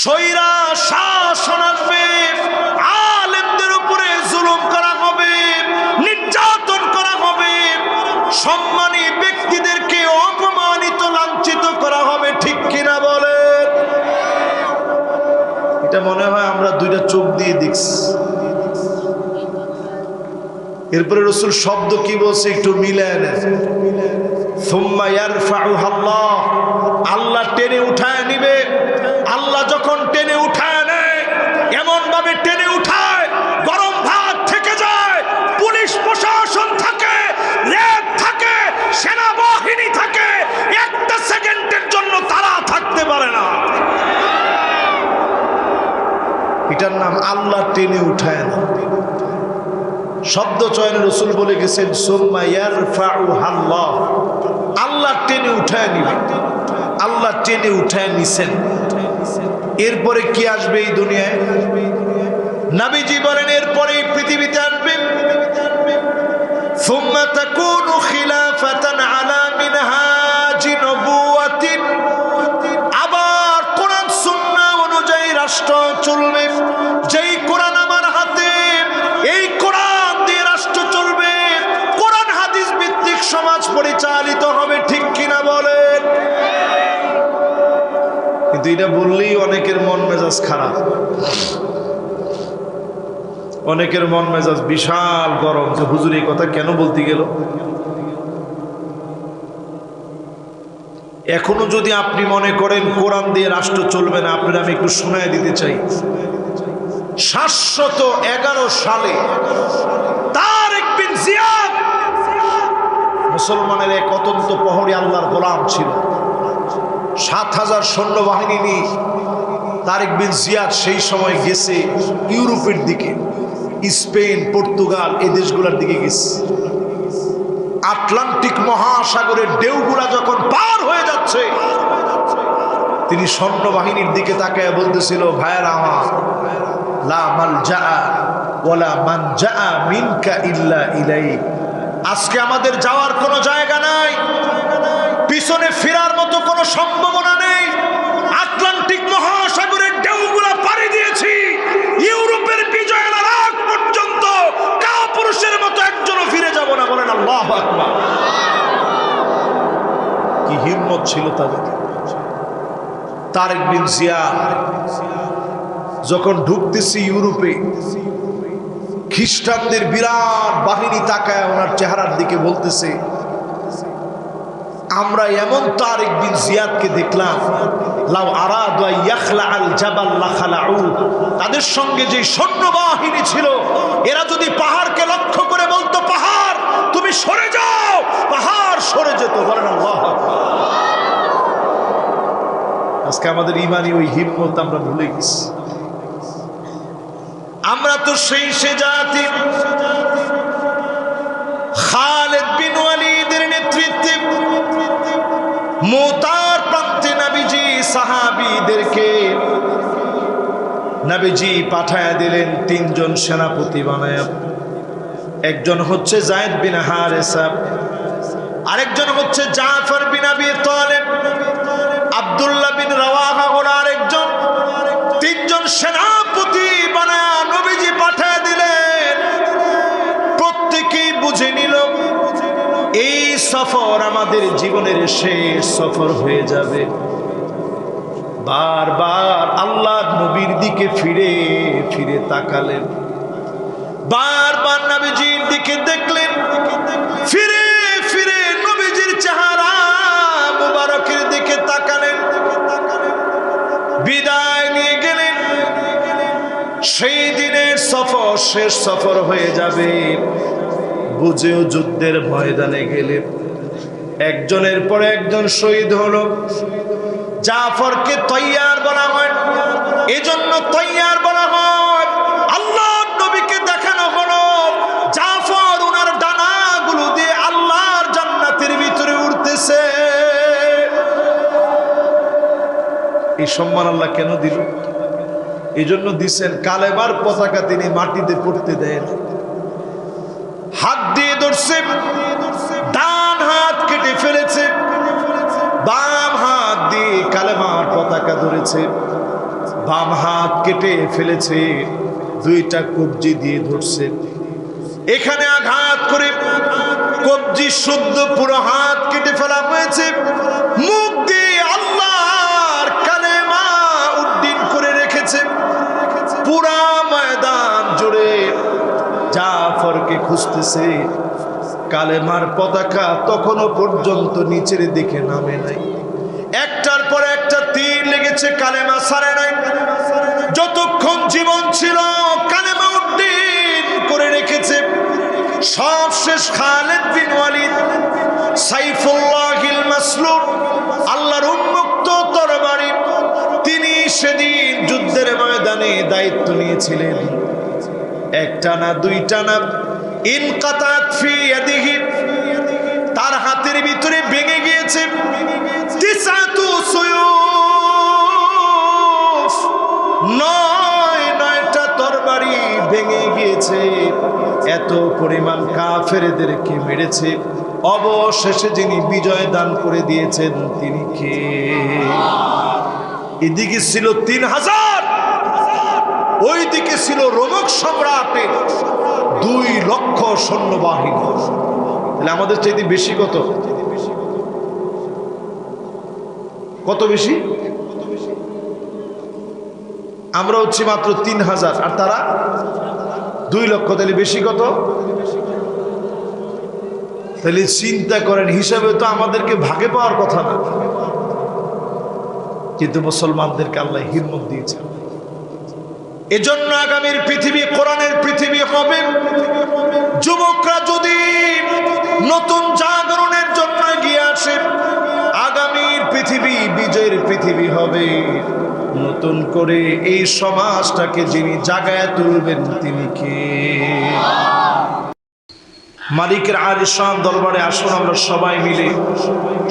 স্বৈরা শাসন আসবে, আলেমদের উপরে জুলুম করা হবে, নির্যাতন করা হবে, সম্মানী ব্যক্তিদেরকে অপমানিত লাঞ্ছিত করা হবে। ঠিক কিনা বলেন? এটা মনে হয় আমরা দুইটা চোখ দিয়ে দেখছি। এরপরে রাসূল শব্দ কি বলছে একটু মিলায় নেন। সুম্মা ইয়ারফাউহা আল্লাহ, আল্লাহ টেনে উঠায় নিবে। আল্লাহ যখন টেনে উঠায় নেয়, এমন ভাবে টেনে উঠায় গরম ভাত থেকে যায়, পুলিশ প্রশাসন থাকে, র্যাব থাকে, সেনাবাহিনী থাকে, একটা সেকেন্ডের জন্য তারা থাকতে পারে না। এটার নাম আল্লাহ টেনে উঠায় না। শব্দ চয়নে রাসূল বলে গেছেন সুম্মা ইয়ারফাউহা আল্লাহ, আল্লাহ টেনে উঠায় নিবে। আল্লাহ টেনে উঠায় নিছেন। এরপরে কি আসবে এই দুনিয়ায়? নবীজি বলেন এরপরে পৃথিবীতে আসবে সুম্মা তাকুনু খিলাফাতান আলা মিনহাজি নবুওয়াতিন, আবার কোরআন সুন্নাহ অনুযায়ী রাষ্ট্র চলবে। যেই কোরআন আমার হাতে, এই কোরআন দিয়ে রাষ্ট্র চলবে, কোরআন হাদিস ভিত্তিক সমাজ পরিচালিত হবে। ঠিক কিনা বলেন? কিন্তু এটা বললেই অনেকের মন মেজাজ খারাপ, অনেকের মন মেজাজ বিশাল গরম যে হুজুর এই কথা কেন বলতে গেল। এখনো যদি আপনি মনে করেন কোরআন দিয়ে রাষ্ট্র চলবে না, আপনারা আমি একটু শোনায় দিতে চাই। 711 সালে তারিক বিন জিয়াদ মুসলমানের এক অত্যন্ত প্রহরী আল্লাহর গোলাম ছিল। 7000 সৈন্যবাহিনী নিয়ে তারিক বিন জিয়াদ সেই সময় গেছে ইউরোপের দিকে, স্পেন, পর্তুগাল এই দেশগুলোর দিকে গেছে। আটলান্টিক মহাসাগরের ঢেউগুলা যখন পার হয়ে যাচ্ছে, তিনি সৈন্যবাহিনীর দিকে তাকায় বলতেছিল, ভাইয়েরা আমার, লা মালজা ওয়ালা মানজা মিনকা ইল্লা ইলাইক, আজকে আমাদের যাওয়ার কোনো জায়গা নাই, পিছনে ফেরার মতো কোনো সম্ভাবনা নেই। আটলান্টিক মহাসাগরের ঢেউগুলা পাড়ি দিয়েছি, ইউরোপের বিজয়ের আগ পর্যন্ত কাপুরুষের মতো একজনও ফিরে যাব না। বলেন আল্লাহু আকবার। কি হিম্মত ছিল তাদের। তারিক বিন জিয়াদ যখন ঢুকতেছি ইউরোপে, খ্রিস্টানদের বিরাট বাহিনী তাকায় ওনার চেহারার দিকে বলতেছে, আমরা এমন তারিক বিন জিয়াদকে দেখলাম, লাউ আরাদু ইয়াখলা আল জাবাল লাখালাউ, তাদের সঙ্গে যে সৈন্যবাহিনী ছিল, এরা যদি পাহাড়কে লক্ষ্য করে বলতো, পাহাড় তুমি সরে যাও, পাহাড় সরে যেত। বলেন আল্লাহু আকবার। আজকে আমাদের ইমানি ওই হিম্মত আমরা ভুলে গেছি। আমরা তো সেই সে জাতি, খালিদ বিন ওয়ালিদের নেতৃত্বে মুতার প্রান্তে নবীজি সাহাবীদেরকে নবীজি পাঠায়া দিলেন 3 জন সেনাপতি বানায়া। একজন হচ্ছে যায়েদ বিন হারেসা, আরেকজন হচ্ছে জাফর বিন আবি তালেব, আব্দুল্লাহ বিন রাওয়াহা হলো আরেকজন। 3 জন সেনাপতি বানায়া নবীজি পাঠায়া দিলেন। প্রত্যেকেই বুঝে নিল এই সফর আমাদের জীবনের শেষ সফর হয়ে যাবে। বারবার আল্লাহর নবীর দিকে ফিরে ফিরে তাকালেন, বারবার নবীজির দিকে দেখলেন, ফিরে ফিরে নবীজির চেহারা মুবারকের দিকে তাকালেন। বিদায় নিয়ে গেলেন। সেই দিনের সফর শেষ সফর হয়ে যাবে বুঝেও যুদ্ধের ময়দানে গেলে একজনের পর একজন শহীদ হলো। জাফরকে তৈয়ার বলা হয়, এজন্য তৈয়ার বলা হয়। আল্লাহর নবীকে দেখানো হলো জাফর ওনার ডানাগুলো দিয়ে আল্লাহর জান্নাতের ভিতরে উঠতেছে। এই সম্মান আল্লাহ কেন দিল? এই জন্য দিচ্ছেন কালেমার পতাকা তিনি মাটিতে পড়তে দেন। হাত দিয়ে ধরছে, ডান হাত কেটে ফেলেছে, বাম হাত দিয়ে কালেমার পতাকা ধরেছে। বাম হাত কেটে ফেলেছে, দুইটা কবজি দিয়ে ধরছে, এখানে আঘাত করে কবজি শুদ্ধ পুরো হাত কেটে ফেলা হয়েছে। মুখ দিয়ে আল্লাহর কালেমা উড্ডীন করে রেখেছে। পুরা ময়দান জুড়ে জাফরকে খুঁজতেছে, কালেমার পতাকা তখনও পর্যন্ত নিচের দিকে নামে নাই। একটার পর একটা তীর লেগেছে, কালেমা ছাড়ে নাই। যতক্ষণ জীবন ছিল কালেমা উড্ডীন করে রেখেছে। সবশেষ খালিদ বিন ওয়ালিদ সাইফুল্লাহিল মাসলুল, আল্লাহর উন্মুক্ত তরবারি, তিনি সেদিন যুদ্ধের ময়দানে দায়িত্ব নিয়েছিলেন। একটা না দুইটা না, ইনকাতাত ফি ইয়াদিহি, তার হাতের ভিতরে ভেঙে গিয়েছে তিসআতু সুয়ুফ, নয়টা তরবারি ভেঙে গিয়েছে। এত পরিমাণ কাফেরদেরকে মেরেছে। অবশেষে যিনি বিজয় দান করে দিয়েছেন তিনি কে? এদিকে ছিল 3000, ওইদিকে ছিল রোমক সম্রাটের 2 লক্ষ সৈন্যবাহিনী। তাহলে আমাদের চাইতে বেশি কত? কত বেশি? আমরা হচ্ছি মাত্র 3000 আর তারা 2 লক্ষ। তাহলে বেশি কত? তাহলে চিন্তা করেন, হিসাবে তো আমাদেরকে ভাগে পাওয়ার কথা না, কিন্তু মুসলমানদেরকে আল্লাহ হিম্মত দিয়েছেন। এজন্য আগামীর পৃথিবী কোরআনের পৃথিবী হবে। যুবকরা যদি নতুন জাগরণের জন্য এগিয়ে আসে, আগামীর পৃথিবী বিজয়ের পৃথিবী হবে। নতুন করে এই সমাজটাকে যিনি জাগায় তুলবেন তিনি কে? মালিকের আলিশান দরবারে আসুন আমরা সবাই মিলে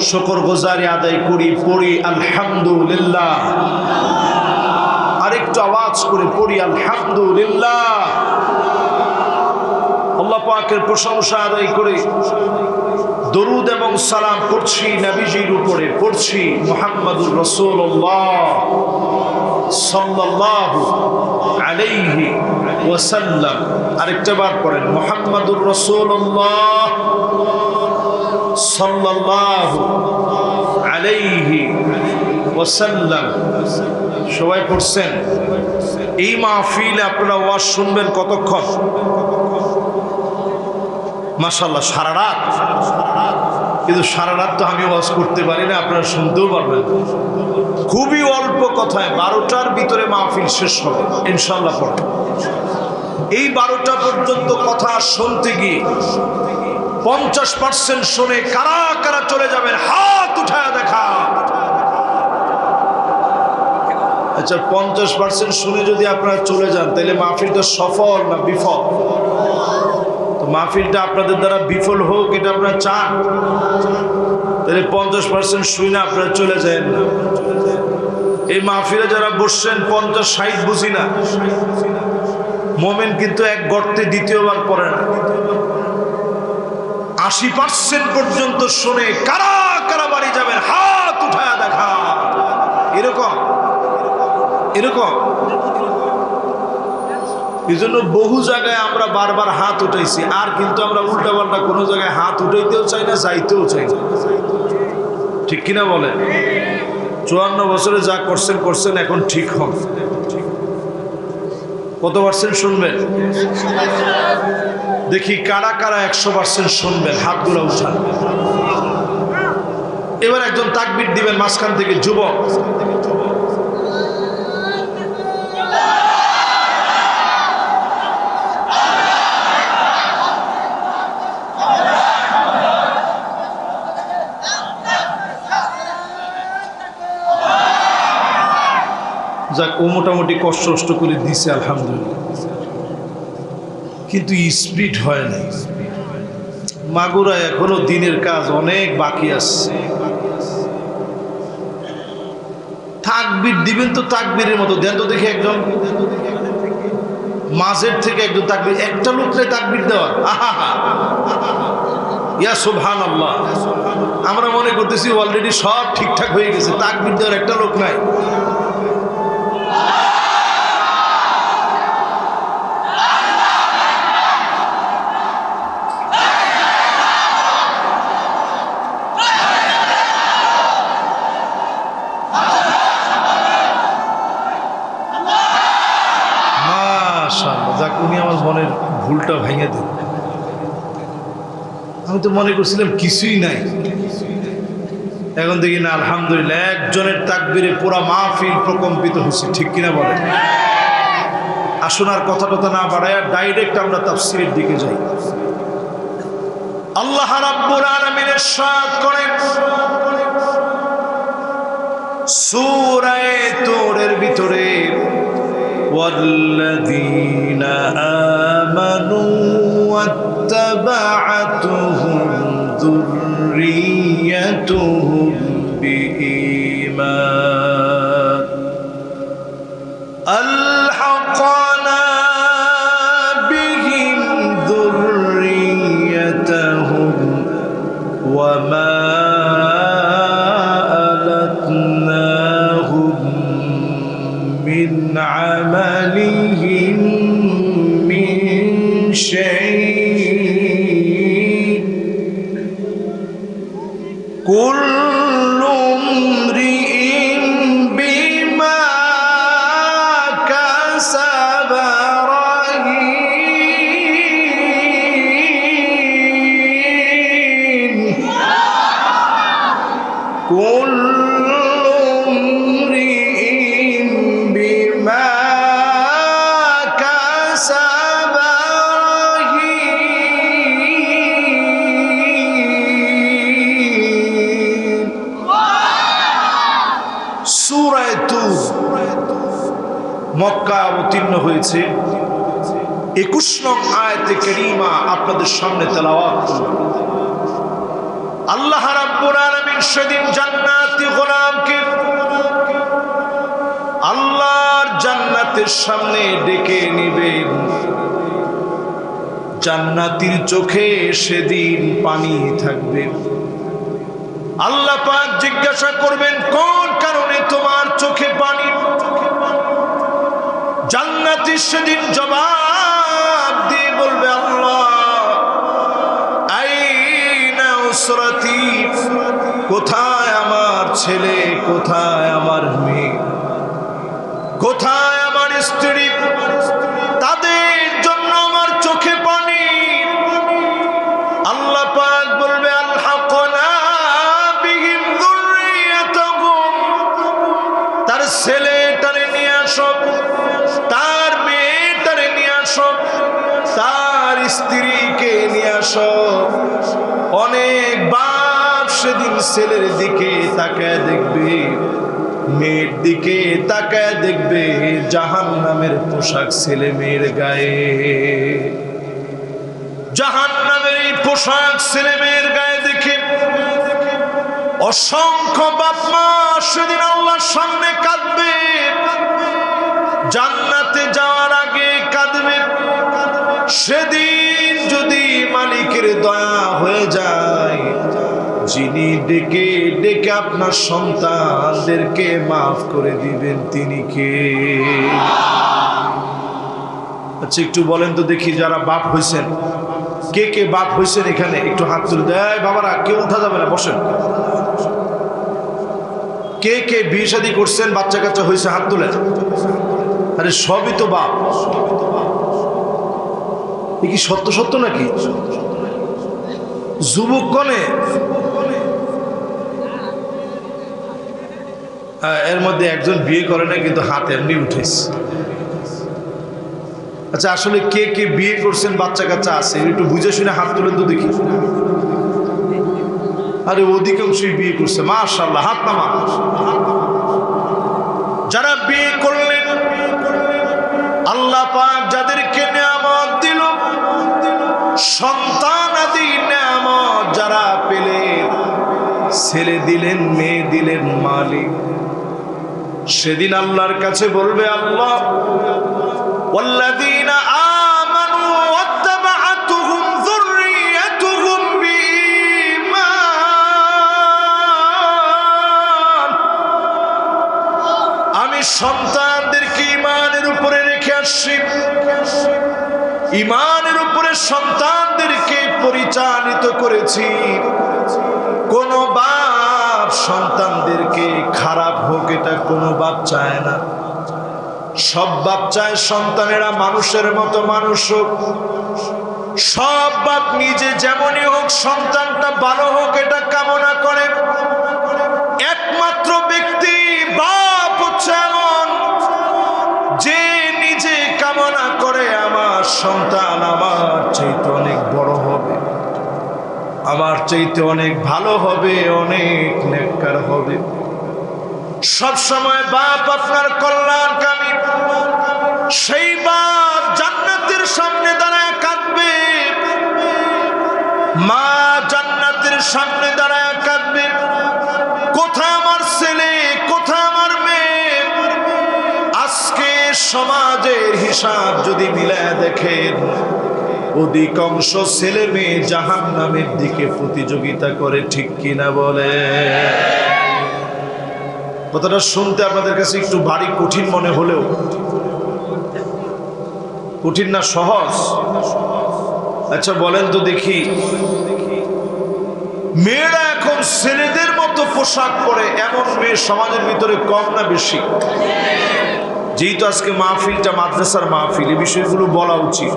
শুকর গুজারি আদায় করি, পড়ি আলহামদুলিল্লাহ। আরেকটু আওয়াজ করে পড়ি আলহামদুলিল্লাহ। আল্লাহ পাকের প্রশংসা আদায় করে দরুদ এবং সালাম পড়ছি নবীজির উপরে, পড়ছি মুহাম্মাদুর রাসূলুল্লাহ সাল্লাল্লাহু আলাইহি ওয়াসাল্লাম। আরেকটা বার পড়েন মুহাম্মাদুর রাসূলুল্লাহ সাল্লাল্লাহু আলাইহি ওয়াসাল্লাম। সবাই পড়ছেন? এই মাহফিলে আপনারা ওয়াজ শুনবেন কতক্ষণ? মাশাআল্লাহ, সারা রাত। কিন্তু সারা রাত তো আমি ওয়াজ করতে পারি না, আপনারা শুনতেও পারবেন। খুবই অল্প কথায় 12টার ভিতরে মাহফিল শেষ হবে ইনশাআল্লাহ। পড়ে এই 12টা পর্যন্ত কথা শুনতে গিয়ে 50% শুনে কারা কারা চলে যাবেন হাত উঠায় দেখা। আচ্ছা, 50% শুনে যদি আপনারা চলে যান তাহলে মাহফিলটা সফল না বিফল? তো মাহফিলটা আপনাদের দ্বারা বিফল হোক এটা আপনারা চান? তাহলে 50% শুনে আপনারা চলে যান না। এই মাহফিলে যারা বসছেন 50-60 বুঝি না, মোমেন কিন্তু এক গর্তে দ্বিতীয়বার পড়ে না। 80% পর্যন্ত শুনে কারা কারা বাড়ি যাবেন হাত উঠায় দেখা। এরকম এই জন্য বহু জায়গায় আমরা বারবার হাত উঠাইছি, আর কিন্তু আমরা উল্টা পাল্টা কোনো জায়গায় হাত উঠাইতেও চাই না, যাইতেও চাই না। ঠিক কিনা বলেন? 54 বছরে যা করছেন এখন ঠিক হন। কত পার্সেন্ট শুনবেন? দেখি কারা কারা 100% শুনবেন, হাতগুলো উঠান। এবার একজন তাকবীর দিবেন মাঝখান থেকে, যুবক। যাক, ও মোটামুটি কষ্ট করে দিছে আলহামদুলিল্লাহ, কিন্তু স্পিড হয় নাই। মাগুরা এখনো দিনের কাজ অনেক বাকি আছে। তাকবীর দিবেন তো তাকবীরের মতো দেন তো দেখি, একজন মাঝের থেকে একজন তাকবীর, একটা লোকটাই তাকবীর দেওয়া। ইয়া সুবহানাল্লাহ। আমরা মনে করতেছি অলরেডি সব ঠিকঠাক হয়ে গেছে, তাকবীর দেওয়ার একটা লোক নাই। উনি আমার মনের ভুলটা ভেঙে দেন। আমি তো মনে করছিলাম কিছুই নাই, এখন দেখি না আলহামদুলিল্লাহ একজনের তাকবীরে পুরা মাহফিল প্রকম্পিত হচ্ছে। ঠিক কিনা বলেন? আসুন আর কথা টথা না বাড়ায় ডাইরেক্ট আমরা তাফসীরের দিকে যাই। আল্লাহ রাব্বুল আলামিন ইরশাদ করেন সূরা তূরের ভিতরে, ওয়াল্লাযীনা আমানু ওয়াত্তাবা'আতুহুম যুররিয়্যাতুহুম বিঈমান আলহাকনা বিহিম যুররিয়্যাতাহুম ওয়া মা من عملهم من شيء كل امرئ بما كسب رهين كل মক্কা অবতীর্ণ হয়েছে। 21 নং আয়াতে কারীমা আপনাদের সামনে তেলাওয়াত করব। আল্লাহ রাব্বুল আলামিন সেদিন জান্নাতি গোলামকে আল্লাহর জান্নাতের সামনে ডেকে নেবেন। জান্নাতীর চোখে সেদিন পানি থাকবে। আল্লাহ পাক জিজ্ঞাসা করবেন, কোন কারণে তোমার চোখে পানি? জান্নাতি সেদিন জবাব দিয়ে বলবে, আল্লাহ আইনা উসরাতি, কোথায় আমার ছেলে, কোথায় আমার মেয়ে, কোথায় আমার স্ত্রী, তাদের জন্য আমার চোখে পানি। আল্লাহ পাক বলবে, আলহাকনা বিহিম যুররিয়াতাহুম, তার ছেলেটারে নিয়ে আসো, তার মেয়েটারে নিয়ে আসো, তার স্ত্রীকে নিয়ে আসো। অনেক বাপ সেদিন ছেলের দিকে তাকায় দেখবে, মেয়ের দিকে তাকায় দেখবে জাহান্নামের পোশাক ছেলে মেয়ের গায়ে। জাহান্নামের এই পোশাক ছেলে মেয়ের গায়ে দেখে অসংখ্য বাপ মা সেদিন আল্লাহর সামনে কাঁদবে। জান্নাতে যাওয়ার আগে কাঁদবে। সেদিন যদি মালিকের দয়া হয়ে যায়, যিনি ডেকে ডেকে আপনার সন্তানদেরকে মাফ করে দিবেন, তিনি কে? আচ্ছা একটু বলেন তো দেখি, যারা বাপ হয়েছেন, কে কে বাপ হয়েছেন এখানে একটু হাত তুলে দেয়। বাবারা কেউ উঠা যাবে না, বসেন। কে কে বিয়ে শাদী করছেন, বাচ্চা কাচ্চা হয়েছে, হাত তুলে। আরে সবই তো বাপ। এ কি সত্য সত্য নাকি? যুবক কনে এর মধ্যে একজন বিয়ে করে না, কিন্তু হাত এমনি উঠেছে। আচ্ছা আসলে কে কে বিয়ে করছেন, বাচ্চা কাচ্চা আছে, একটু বুঝে শুনে হাত তুলেন তো দেখি। আরে অধিকাংশই বিয়ে করছে, মাশাআল্লাহ, হাত নামা। যারা বিয়ে করলেন, আল্লাহ পাক যাদেরকে নিয়ামত দিল, সন্তান আদি নিয়ামত যারা পেলেন, ছেলে দিলেন, মেয়ে দিলেন, মালিক সেদিন আল্লাহর কাছে বলবে, আল্লাহ ওয়াল্লাযীনা আমানু ওয়াত্তাবা'আতুহুম যুররিয়্যাতুহুম বিঈমান, আমি সন্তানদেরকে ঈমানের উপরে রেখে আসছি। ঈমানের উপরে সন্তানদেরকে পরিচালিত করেছি। কোন বাপ সন্তানদেরকে খারাপ হোক, এটা কোনো বাপ চায় না। সব বাপ চায় সন্তানেরা মানুষের মতো মানুষ হোক, সব বাপ নিজে যেমনই হোক সন্তানটা ভালো হোক এটা কামনা করে। একমাত্র ব্যক্তি বাপ হচ্ছে এমন যে নিজে কামনা করে আমার সন্তান আমার চাইতে অনেক বড় হবে, আমার চাইতে অনেক ভালো হবে, অনেক নেককার হবে। সব সময় বাপ আপনার কল্যাণকামী। সেই বাপ জান্নাতের সামনে দাঁড়ায় কাঁদবে, মা জান্নাতের সামনে দাঁড়ায় কাঁদবে, কোথায় আমার ছেলে, কোথায় আমার মেয়ে। আজকে সমাজের হিসাব যদি মিলায় দেখেন, অধিকাংশ ছেলে মেয়ে জাহান্নামের দিকে প্রতিযোগিতা করে, ঠিক কিনা বলে? কথাটা শুনতে আপনাদের কাছে একটু ভারী কঠিন মনে হলেও, কঠিন না সহজ? আচ্ছা বলেন তো দেখি, মেয়েরা এখন ছেলেদের মতো পোশাক পরে এমন মেয়ে সমাজের ভিতরে কম না বেশি? যেহেতু আজকে মাহফিলটা মাদ্রাসার মাহফিল, এই বিষয়গুলো বলা উচিত।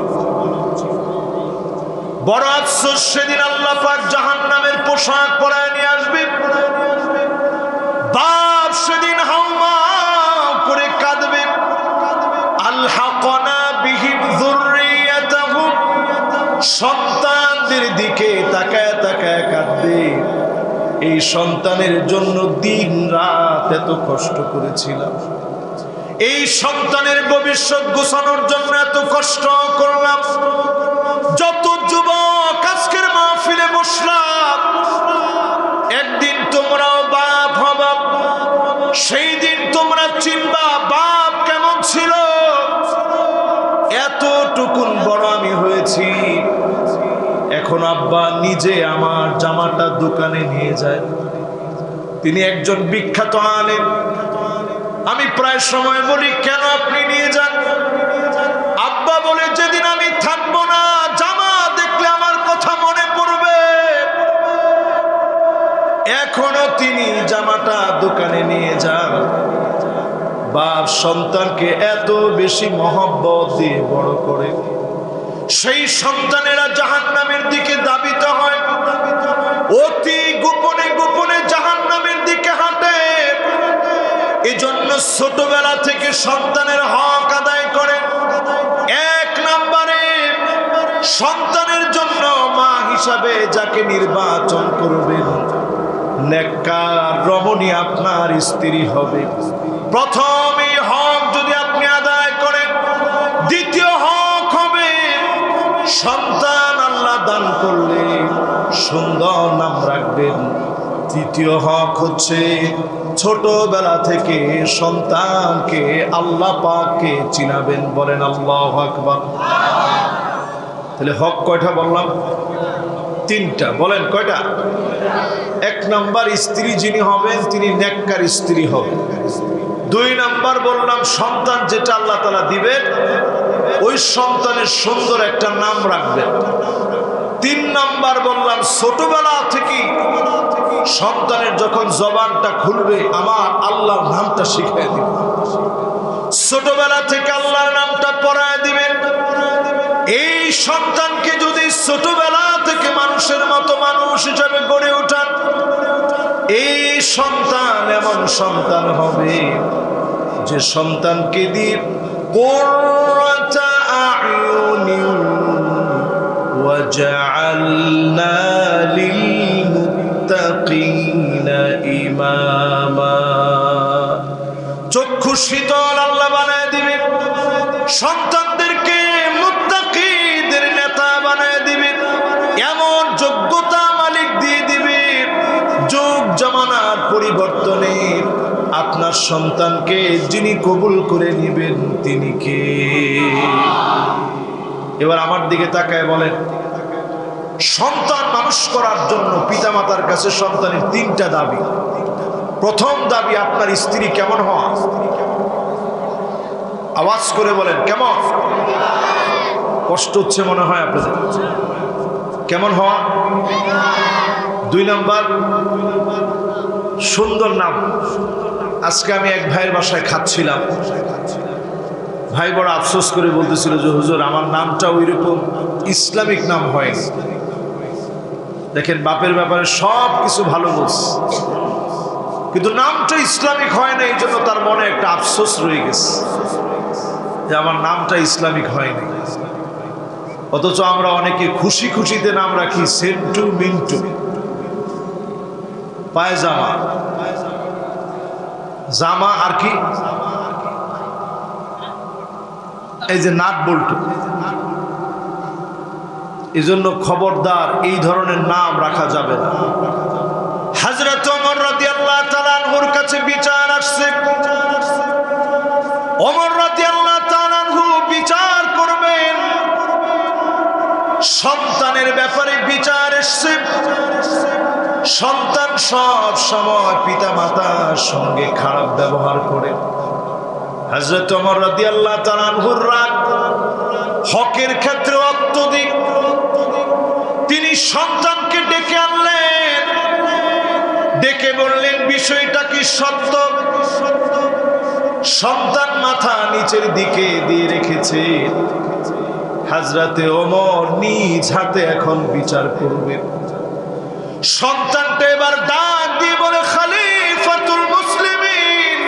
বড় আফসোস, সেদিন আল্লাহ পাক জাহান্নামের পোশাক পরায় নিয়ে আসবে। বাপ সেদিন হাউমাউ করে কাঁদবে, আলহাকনা বিহিম যুররিয়াতাহুম, সন্তানদের দিকে তাকায় তাকায় কাঁদবে। এই সন্তানের জন্য দিন রাত এত কষ্ট করেছিলাম, এই সন্তানের ভবিষ্যৎ গোছানোর জন্য এত কষ্ট করলাম। যত যুবক আজকের মাহফিলে বসলাম, একদিন তোমরাও বাপ হবা, সেই দিন তোমরা চিনবা বাপ কেমন ছিল। এতটুকুন বড় আমি হয়েছি, এখন আব্বা নিজে আমার জামাটা দোকানে নিয়ে যায়। তিনি একজন বিখ্যাত আলেম। আমি প্রায় সময় বলি, কেন আপনি নিয়ে যান? আব্বা বলে, যেদিন আমি থাকবো না জামা দেখলে আমার কথা মনে পড়বে। এখনো তিনি জামাটা দোকানে নিয়ে যান। বাপ সন্তানকে এত বেশি মহব্বত দিয়ে বড় করে, সেই সন্তানেরা জাহান্নামের দিকে ধাবিত হয়, অতি গোপনে গোপনে জাহান্নামের দিকে হাঁটে। এজন্য ছোটবেলা থেকে সন্তানের হক আদায় করে। এক নম্বরে সন্তানের জন্য মা হিসাবে যাকে নির্বাচন করবেন, নেককার রমণী আপনার স্ত্রী হবে। প্রথম এই হক যদি আপনি আদায় করেন, দ্বিতীয় হক হবে সন্তান আল্লাহ দান করলে সুন্দর নাম রাখবেন। তৃতীয় হক হচ্ছে ছোটবেলা থেকে সন্তানকে আল্লাহ পাককে চিনাবেন। বলেন আল্লাহু আকবার। তাহলে হক কয়টা বললাম? তিনটা। বলেন কয়টা? এক নাম্বার, স্ত্রী যিনি হবেন তিনি নেককার স্ত্রী হবেন। দুই নাম্বার বললাম, সন্তান যেটা আল্লাহ তাআলা দিবেন ওই সন্তানের সুন্দর একটা নাম রাখবেন। তিন নাম্বার বললাম, ছোটবেলা থেকে সন্তানের যখন জবানটা খুলবে আমার আল্লাহর নামটা শিখিয়ে দিবেন, ছোটবেলা থেকে আল্লাহর নামটা পড়ায় দিবেন। এই সন্তানকে যদি ছোটবেলা থেকে মানুষের মতো মানুষ হিসেবে গড়ে ওঠান, এই সন্তান এমন সন্তান হবে যে সন্তানকে দিয়ে কুররাতা আয়ুনিন ওয়াজআলনা লিল মুত্তাকিনা ইমামা, চক্ষু শীতল আল্লাহ বানায় দিবেন, সন্তানদেরকে মুত্তাকিদের নেতা বানায় দিবেন, এমন যোগ্যতা মালিক দিয়ে দিবে। যুগ জামানার পরিবর্তনে আপনার সন্তানকে যিনি কবুল করে নেবেন তিনি কে? এবার আমার দিকে তাকায় বলেন, সন্তান মানুষ করার জন্য পিতামাতার কাছে সন্তানের তিনটা দাবি। প্রথম দাবি, আপনার স্ত্রী কেমন হওয়া। আওয়াজ করে বলেন, কেমন? কষ্ট হচ্ছে মনে হয় আপনাদের। কেমন হওয়া? দুই নাম্বার, সুন্দর নাম। আজকে আমি এক ভাইয়ের বাসায় খাচ্ছিলাম, ভাই বড় আফসোস করে বলতেছিল যে হুজুর আমার নামটা ওইরকম ইসলামিক নাম হয়নি। দেখেন বাপের ব্যাপারে সব কিছু ভালো বলছে, কিন্তু নামটা ইসলামিক হয় না, এই জন্য তার মনে একটা আফসোস রয়ে গেছে যে আমার নামটা ইসলামিক হয়নি। অথচ আমরা অনেকে খুশি খুশিতে নাম রাখি সেন্টু, মিন্টু, পায়জামা, জামা আর কি এই যে নাট বল্টু। এই জন্য খবরদার এই ধরনের নাম রাখা যাবে না। হযরত ওমর রাদিয়াল্লাহু তাআলা আনহুর কাছে বিচার আসছে। ওমর রাদিয়াল্লাহু তাআলা আনহু বিচার করবেন, সন্তানের ব্যাপারে বিচার এসছে। সন্তান সব সময় পিতা মাতার সঙ্গে খারাপ ব্যবহার করে। হযরত ওমর রাদিয়াল্লাহু তাআলা আনহুর রাগ হকের ক্ষেত্রে অত্যধিক। তিনি সন্তানকে ডেকে আনলেন, ডেকে বললেন বিষয়টা কি সত্য? সন্তান মাথা নিচের দিকে দিয়ে রেখেছে। হযরতে ওমর নিজ হাতে এখন বিচার করবেন। সন্তানটা এবার ডাক দিয়ে বলে, খলিফাতুল মুসলিমিন,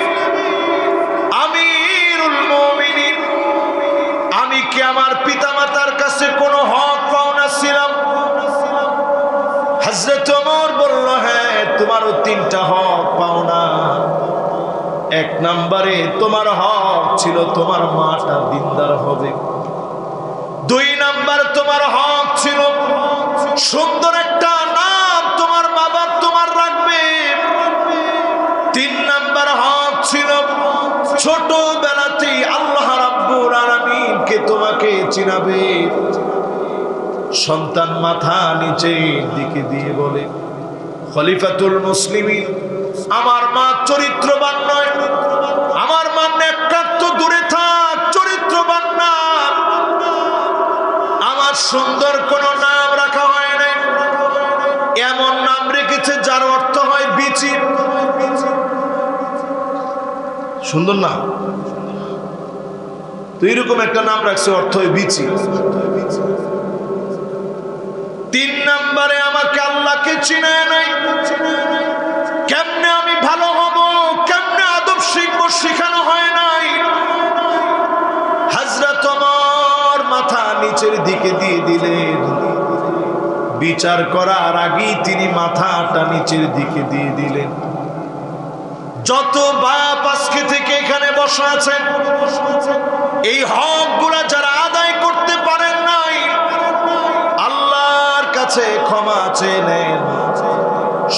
আমিরুল মুমিনিন, আমি কি আমার পিতামাতার কাছে কোনো হক পাওনা ছিলাম? হযরত ওমর বলল, হ্যাঁ, তোমারও 3টা হক পাওনা। 1 নম্বরে তোমার হক ছিল তোমার মাটা দিনদার হবে। 2 নম্বর তোমার হক ছিল সুন্দর একটা নাম তোমার বাবা তোমার রাখবে। 3 নম্বর হক ছিল ছোটবেলাতেই আল্লাহ রাব্বুল আলামিনকে তোমাকে চিনাবে। সন্তান মাথা নিচের দিকে দিয়ে বলে, খলিফাতুল মুসলিমিন, আমার মা চরিত্রবান নয়, আমার মা নেককার, তো দূরে থাক, চরিত্রবান না। আমার সুন্দর কোন নাম রাখা হয় নাই, এমন নাম রেখেছে যার অর্থ হয় বিচি। সুন্দর না তো, এরকম একটা নাম রাখছে, অর্থ হয় বিচি। 3 নম্বরে আমাকে আল্লাহকে চিনায় নাই, কেমনে আমি ভালো হব, কেমনে আদব শিখবো, শিখানো হয় নাই। হযরত ওমর মাথা নিচের দিকে দিয়ে দিলেন। বিচার করার আগেই তিনি মাথাটা নিচের দিকে দিয়ে দিলেন। যত বাপ আজকে থেকে এখানে বসা আছেন, এই হকগুলা যারা আদায় করতে পারেন নাই, আল্লাহর কাছে ক্ষমা চেয়ে নেন।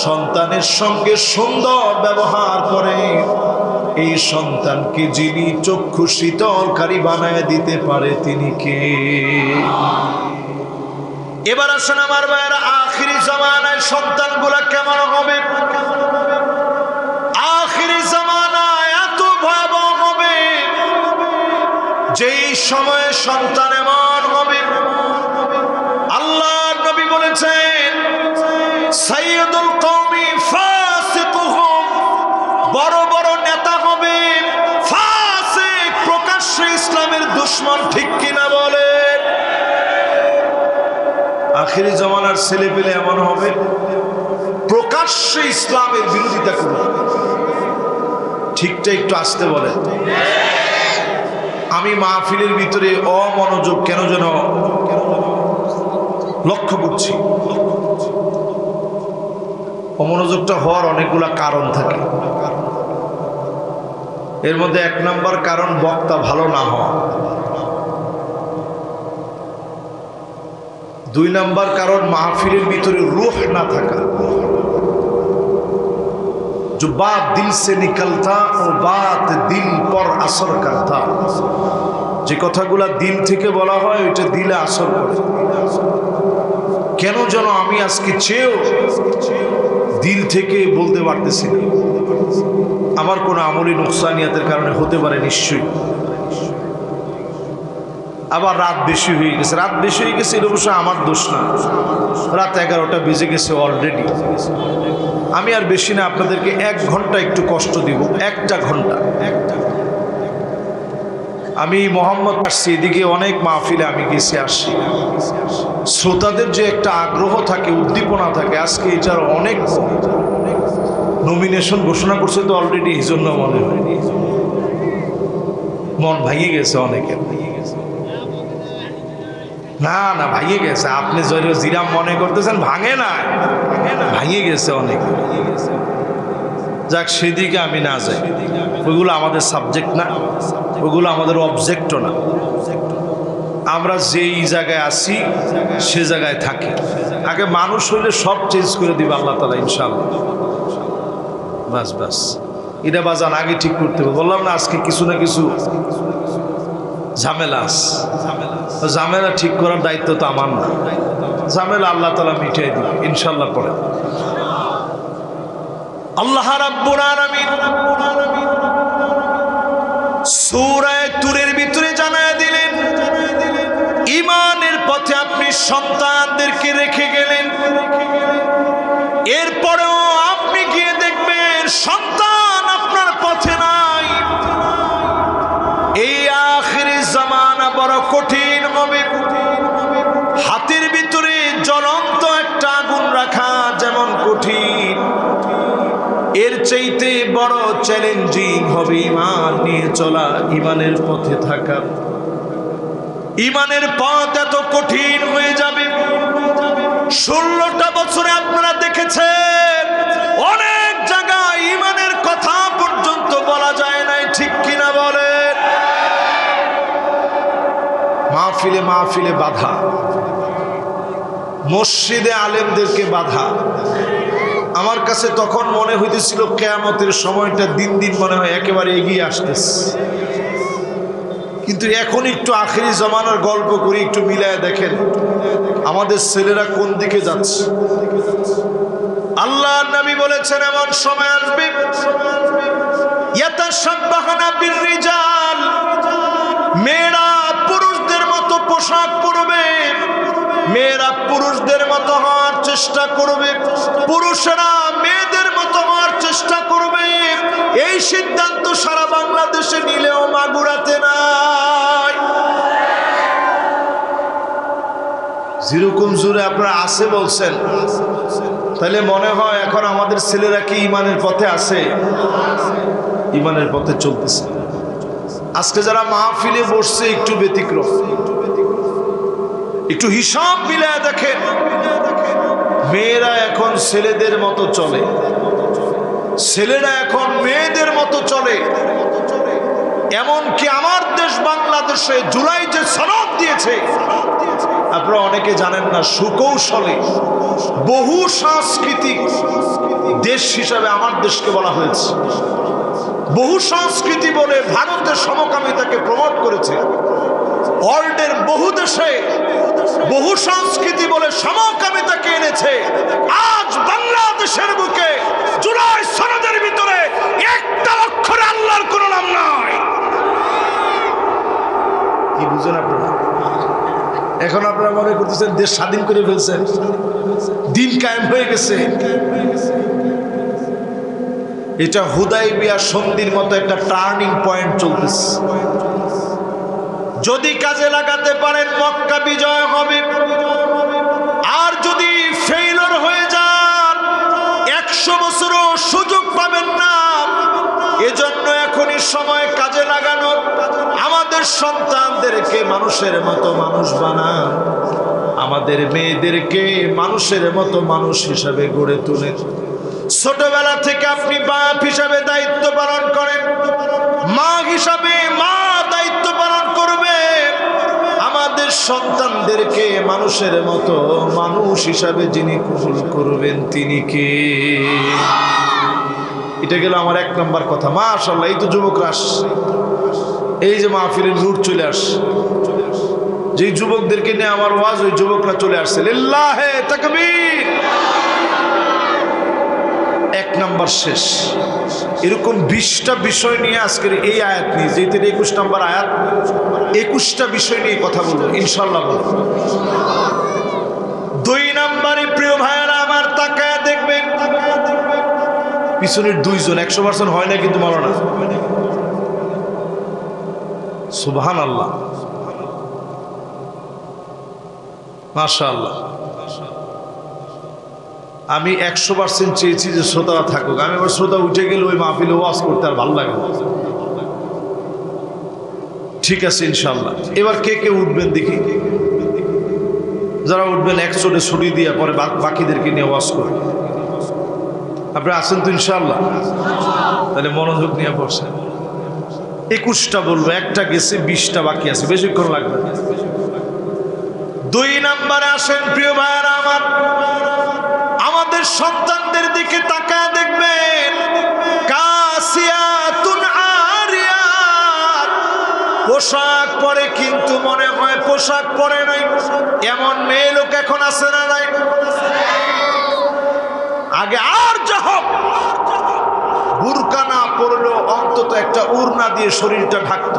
সন্তানের সঙ্গে সুন্দর ব্যবহার করে এই সন্তানকে যিনি চক্ষু শীতলকারী বানায় দিতে পারে তিনি কে? এবার আসেন আমার ভাইয়েরা, আখিরি জামানায় সন্তানগুলা কেমন হবে? আখিরি জামানায় এত ভয়াবহ হবে, যেই সময়ে সন্তান এমন হবে, আল্লাহর নবী বলেছেন, সাইয়্যিদুল কওমি ফাসিকুহুম, বড় বড় নেতা হবে ফাসিক, প্রকাশ্যে ইসলামের দুশমন, ঠিক কিনা বলেন? আখিরি জামানার ছেলে পেলে এমন হবে, প্রকাশ্যে ইসলামের বিরোধিতা করবে। ঠিকটা একটু আসতে বলে। আমি মাহফিলের ভিতরে অমনোযোগ কেন যেন লক্ষ্য করছি। অমনোযোগটা হওয়ার অনেকগুলা কারণ থাকে। এর মধ্যে 1 নম্বর কারণ বক্তা ভালো না হওয়া। 2 নম্বর কারণ মাহফিলের ভিতরে রূহ না থাকা। जो बात दिल से निकलता वो बात दिल पर असर करता। যে কথাগুলা দিল থেকে বলা হয় ওইটা দিলে আসর করে। কেন যেন আমি আজকে চেয়েও দিল থেকে বলতে পারতেছি না। আমার কোনো আমলি নুকসানিয়াতের কারণে হতে পারে নিশ্চয়ই। আবার রাত বেশি হয়ে গেছে, রাত বেশি হয়ে গেছে, এটা অবশ্য আমার দোষ না। রাত 11টা বেজে গেছে অলরেডি। আমি আর বেশি না, আপনাদেরকে 1 ঘন্টা একটু কষ্ট দিব, 1টা ঘন্টা। আমি মোহাম্মদ আসছি, এদিকে অনেক মাহফিলে আমি গেছি আসি, শ্রোতাদের যে একটা আগ্রহ থাকে, উদ্দীপনা থাকে, আজকে এটার অনেক নমিনেশন ঘোষণা করছে তো অলরেডি, এই জন্য মনে হয় মন ভাঙিয়ে গেছে অনেকের। না না, ভাঙিয়ে গেছে। আপনি জিরাম মনে করতেছেন, ভাঙে না, ভাঙিয়ে গেছে অনেক। যাক, সেদিকে আমি না যাই, ওইগুলো আমাদের সাবজেক্ট না, ওগুলো আমাদের অবজেক্টও না। আমরা যেই জায়গায় আছি সে জায়গায় থাকি। আগে মানুষ হইলে সব চেঞ্জ করে দিবে আল্লাহ তাআলা ইনশাআল্লাহ। বাস বাস, এটা বাজান আগে ঠিক করতে হবে। বললাম না আজকে কিছু না কিছু ঝামেলা আছে, ঝামেলা ঠিক করার দায়িত্ব তো আমার না, ঝামেলা আল্লাহ তাআলা মিটিয়ে দিবে ইনশাআল্লাহ। পরে আল্লাহ রাব্বুল আলামিন সূরা তুরের ভিতরে জানায় দিলেন, ঈমানের পথে আপনি সন্তানদেরকে রেখে গেলেন, এরপরেও আপনি গিয়ে দেখবেন সন্তান আপনার পথে নাই। এই আখিরি জামানা বড় কঠিন হবে। হাতের ভিতরে জ্বলন্ত একটা আগুন রাখা যেমন কঠিন, এর চাইতে বড় চ্যালেঞ্জিং হবে ঈমান নিয়ে চলা, ঈমানের পথে থাকা। ঈমানের পথ এত কঠিন হয়ে যাবে। 16টা বছরে আপনারা দেখেছেন অনেক জায়গায় ঈমানের কথা পর্যন্ত বলা যায় নাই, ঠিক কিনা বলেন? মাহফিলে মাহফিলে বাধা, মসজিদে আলেমদেরকে বাধা। আমার কাছে তখন মনে হইতেছিল কিয়ামতের সময়টা দিন দিন মনে হয় একেবারে এগিয়ে আসতেছে। কিন্তু এখন একটু আখিরি জামানার গল্প করে একটু মিলায় দেখেন আমাদের ছেলেরা কোন দিকে যাচ্ছে। আল্লাহর নবী বলেছেন এমন সময় আসবে ইয়াতাশাব্বাহুনা বির-রিজাল, মেয়েরা পুরুষদের মতো পোশাক পরবে, মেয়েরা পুরুষদের মতো হওয়ার চেষ্টা করবে, পুরুষেরা মেয়েদের মতো হওয়ার চেষ্টা করবে। এই সিদ্ধান্ত সারা বাংলাদেশে নিলেও মাগুরাতে নাই। যেরকম জোরে আপনারা আছে বলছেন, তাহলে মনে হয় এখন আমাদের ছেলেরা কি ঈমানের পথে আছে? ঈমানের পথে চলতেছে। আজকে যারা মাহফিলে বসছে একটু ব্যতিক্রম, একটু হিসাব মিলায় দেখেন। মেয়েরা এখন ছেলেদের মতো চলে, ছেলেরা এখন মেয়েদের মতো চলে। এমনকি আমার দেশ বাংলাদেশে জুলাই যে সনদ দিয়েছে, আপনারা অনেকে জানেন না, সুকৌশলে বহু সাংস্কৃতিক দেশ হিসাবে আমার দেশকে বলা হয়েছে। বহু সংস্কৃতি বলে ভারতের সমকামিতাকে প্রমোট করেছে। ওয়ার্ল্ডের বহু দেশে বহু সংস্কৃতি বলে সমকামিতাকে এনেছে। আজ বাংলাদেশের বুকে জুলাই সনদের ভিতরে একটা অক্ষরে আল্লাহর কোন নাম নাই। কি বুঝেন আপনারা? এখন আপনারা মনে করতেছেন দেশ স্বাধীন করে ফেলছেন, দিন কায়েম হয়ে গেছে। এটা হুদাইবিয়া সন্ধির মতো একটা টার্নিং পয়েন্ট চলতেছে। যদি কাজে লাগাতে পারেন মক্কা বিজয় হবে, আর যদি ফেইলর হয়ে যান 100 বছরও সুযোগ পাবেন না। এজন্য এখনই সময় কাজে লাগানো। আমাদের সন্তানদেরকে মানুষের মতো মানুষ বানান, আমাদের মেয়েদেরকে মানুষের মতো মানুষ হিসাবে গড়ে তোলেন। ছোটবেলা থেকে আপনি বাপ হিসাবে দায়িত্ব পালন করেন, মা হিসাবে মা দায়িত্ব পালন করবে। আমাদের সন্তানদেরকে মানুষের মতো মানুষ হিসাবে যিনি কবুল করবেন তিনি কে? এটা গেল আমার 1 নম্বর কথা। মাশাআল্লাহ, এই তো যুবকরা আসছে, এই যে মাহফিলের নূর চলে আসছে। যে যুবকদেরকে নিয়ে আমার ওয়াজ, ওই যুবকরা চলে আসছে। লিল্লাহে তাকবীর। 1 নম্বর শেষ। এরকম 20টা বিষয় নিয়ে আজকের এই আয়াত নিয়ে, যেহেতু 21 নম্বর আয়াত, 21টা বিষয় নিয়ে কথা বলবো ইনশাআল্লাহ। বলবো 2 নম্বরে প্রিয় ভাইয়েরা আমার, তাকায় দেখবেন পিছনের 2 জন 100% হয় না কিন্তু মাওলানা সুবহানাল্লাহ, মাশাআল্লাহ। আমি 100% চেয়েছি যে শ্রোতারা থাকুক। আমি আবার শ্রোতা উঠে গেলে ওই মাহফিলে ওয়াজ করতে আর ভালো লাগে না। ঠিক আছে ইনশাআল্লাহ। এবার কে কে উঠবেন দেখি, যারা উঠবেন একচোটে ছুটি দিয়ে পরে বাকিদেরকে নিয়ে ওয়াজ করবেন। আপনি আছেন তো ইনশাআল্লাহ? তাহলে মনোযোগ নিয়ে বসেন। 21টা বলবো, একটা গেছে, 20টা বাকি আছে, বেশিক্ষণ লাগবে। 2 নম্বরে আসেন প্রিয় ভাইরা আমার, আমাদের সন্তানদের দিকে তাকায় দেখবেন, কাসিয়াতুন আরিয়াত, পোশাক পরে কিন্তু মনে হয় পোশাক পরে নাই, এমন মেয়ে লোক এখন আছে না নাই? আগে আর যা হোক বুরকা না পরলেও অন্তত একটা উড়না দিয়ে শরীরটা ঢাকত,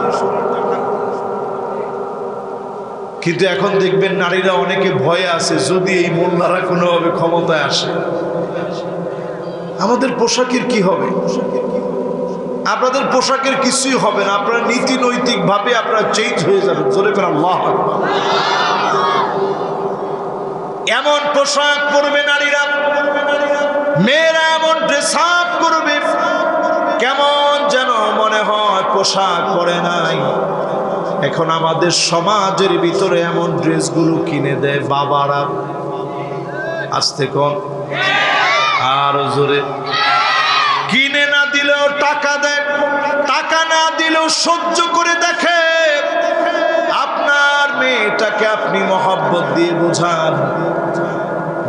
কিন্তু এখন দেখবেন নারীরা অনেকে ভয়ে আছে, যদি এই মোল্লারা কোনোভাবে ক্ষমতায় আসে আমাদের পোশাকের কি হবে? আপনাদের পোশাকের কিছুই হবে না, আপনারা নীতি নৈতিক ভাবে আপনারা চেঞ্জ হয়ে যাবেন। জোরে করে আল্লাহু আকবার। এমন পোশাক পরবে নারীরা, মেয়েরা এমন ড্রেস আপ করবে, কেমন যেন মনে হয় পোশাক পরে নাই। এখন আমাদের সমাজের ভিতরে এমন ড্রেসগুলো কিনে দেয় বাবারা, আস্তে কম আরো জোরে, কিনে না দিলেও টাকা দেয়, টাকা না দিলেও সহ্য করে দেখে। আপনার মেয়েটাকে আপনি মহব্বত দিয়ে বোঝান,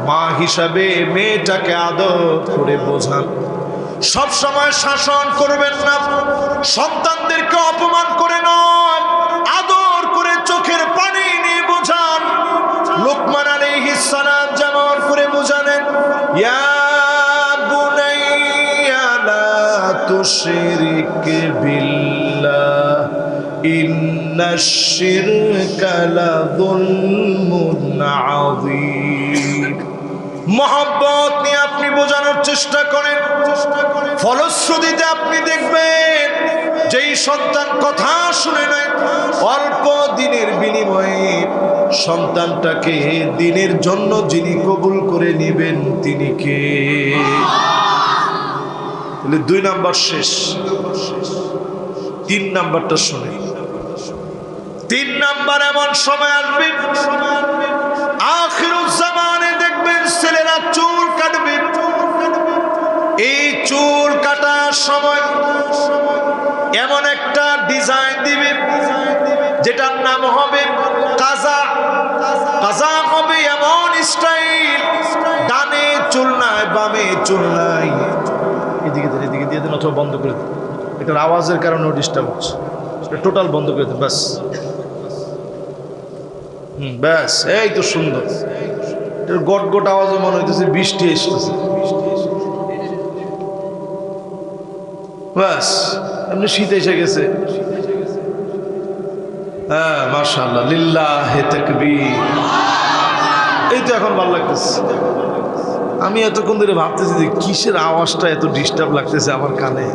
মা হিসাবে মেয়েটাকে আদর করে বোঝান। সব সময় শাসন করবেন না, সন্তানদেরকে অপমান করে নয়, আদর করে চোখের পানি নিয়ে বোঝান। লোকমান আলাইহিস সালাম যেমন করে বোঝালেন, ইয়া বুনাইয়া লা তুশরিক বিল্লাহ ইন্নাশ শিরকা লাযুলমুন আযীম। মহব্বত নিয়ে আপনি বোঝানোর চেষ্টা করেন, ফলশ্রুতিতে আপনি দেখবেন যেই সন্তান কথা শুনে নাই, অল্প দিনের বিনিময়ে সন্তানটাকে দিনের জন্য যিনি কবুল করে নেবেন তিনি কে? 2 নাম্বার শেষ, 3 নাম্বারটা শুনে। 3 নাম্বার এমন সময় আসবে, আখিরুজ জামানে দেখবেন ছেলেরা চুল কাটবে। এই চুল কাটার সময় এমন একটা ডিজাইন দিবে যেটার নাম হবে কাজা। কাজা হবে এমন স্টাইল, ডানে চুল নাই বামে চুল নাই, এদিকে দেন এদিকে দিয়ে দেন অথবা বন্ধ করে দেন, এটার আওয়াজের কারণে ডিস্টার্ব হচ্ছে, টোটাল বন্ধ করে দেন ব্যাস। ব্যাস, এই তো সুন্দর। গট গট আওয়াজে মনে হইতেছে বৃষ্টি এসতেছে, ব্যাস এমনি শীত এসে গেছে। হ্যাঁ মাশাআল্লাহ, লিল্লাহি তাকবীর। এই তো এখন ভালো লাগতেছে। আমি এতক্ষণ ধরে ভাবতেছি যে কিসের আওয়াজটা এত ডিস্টার্ব লাগতেছে আমার কানে।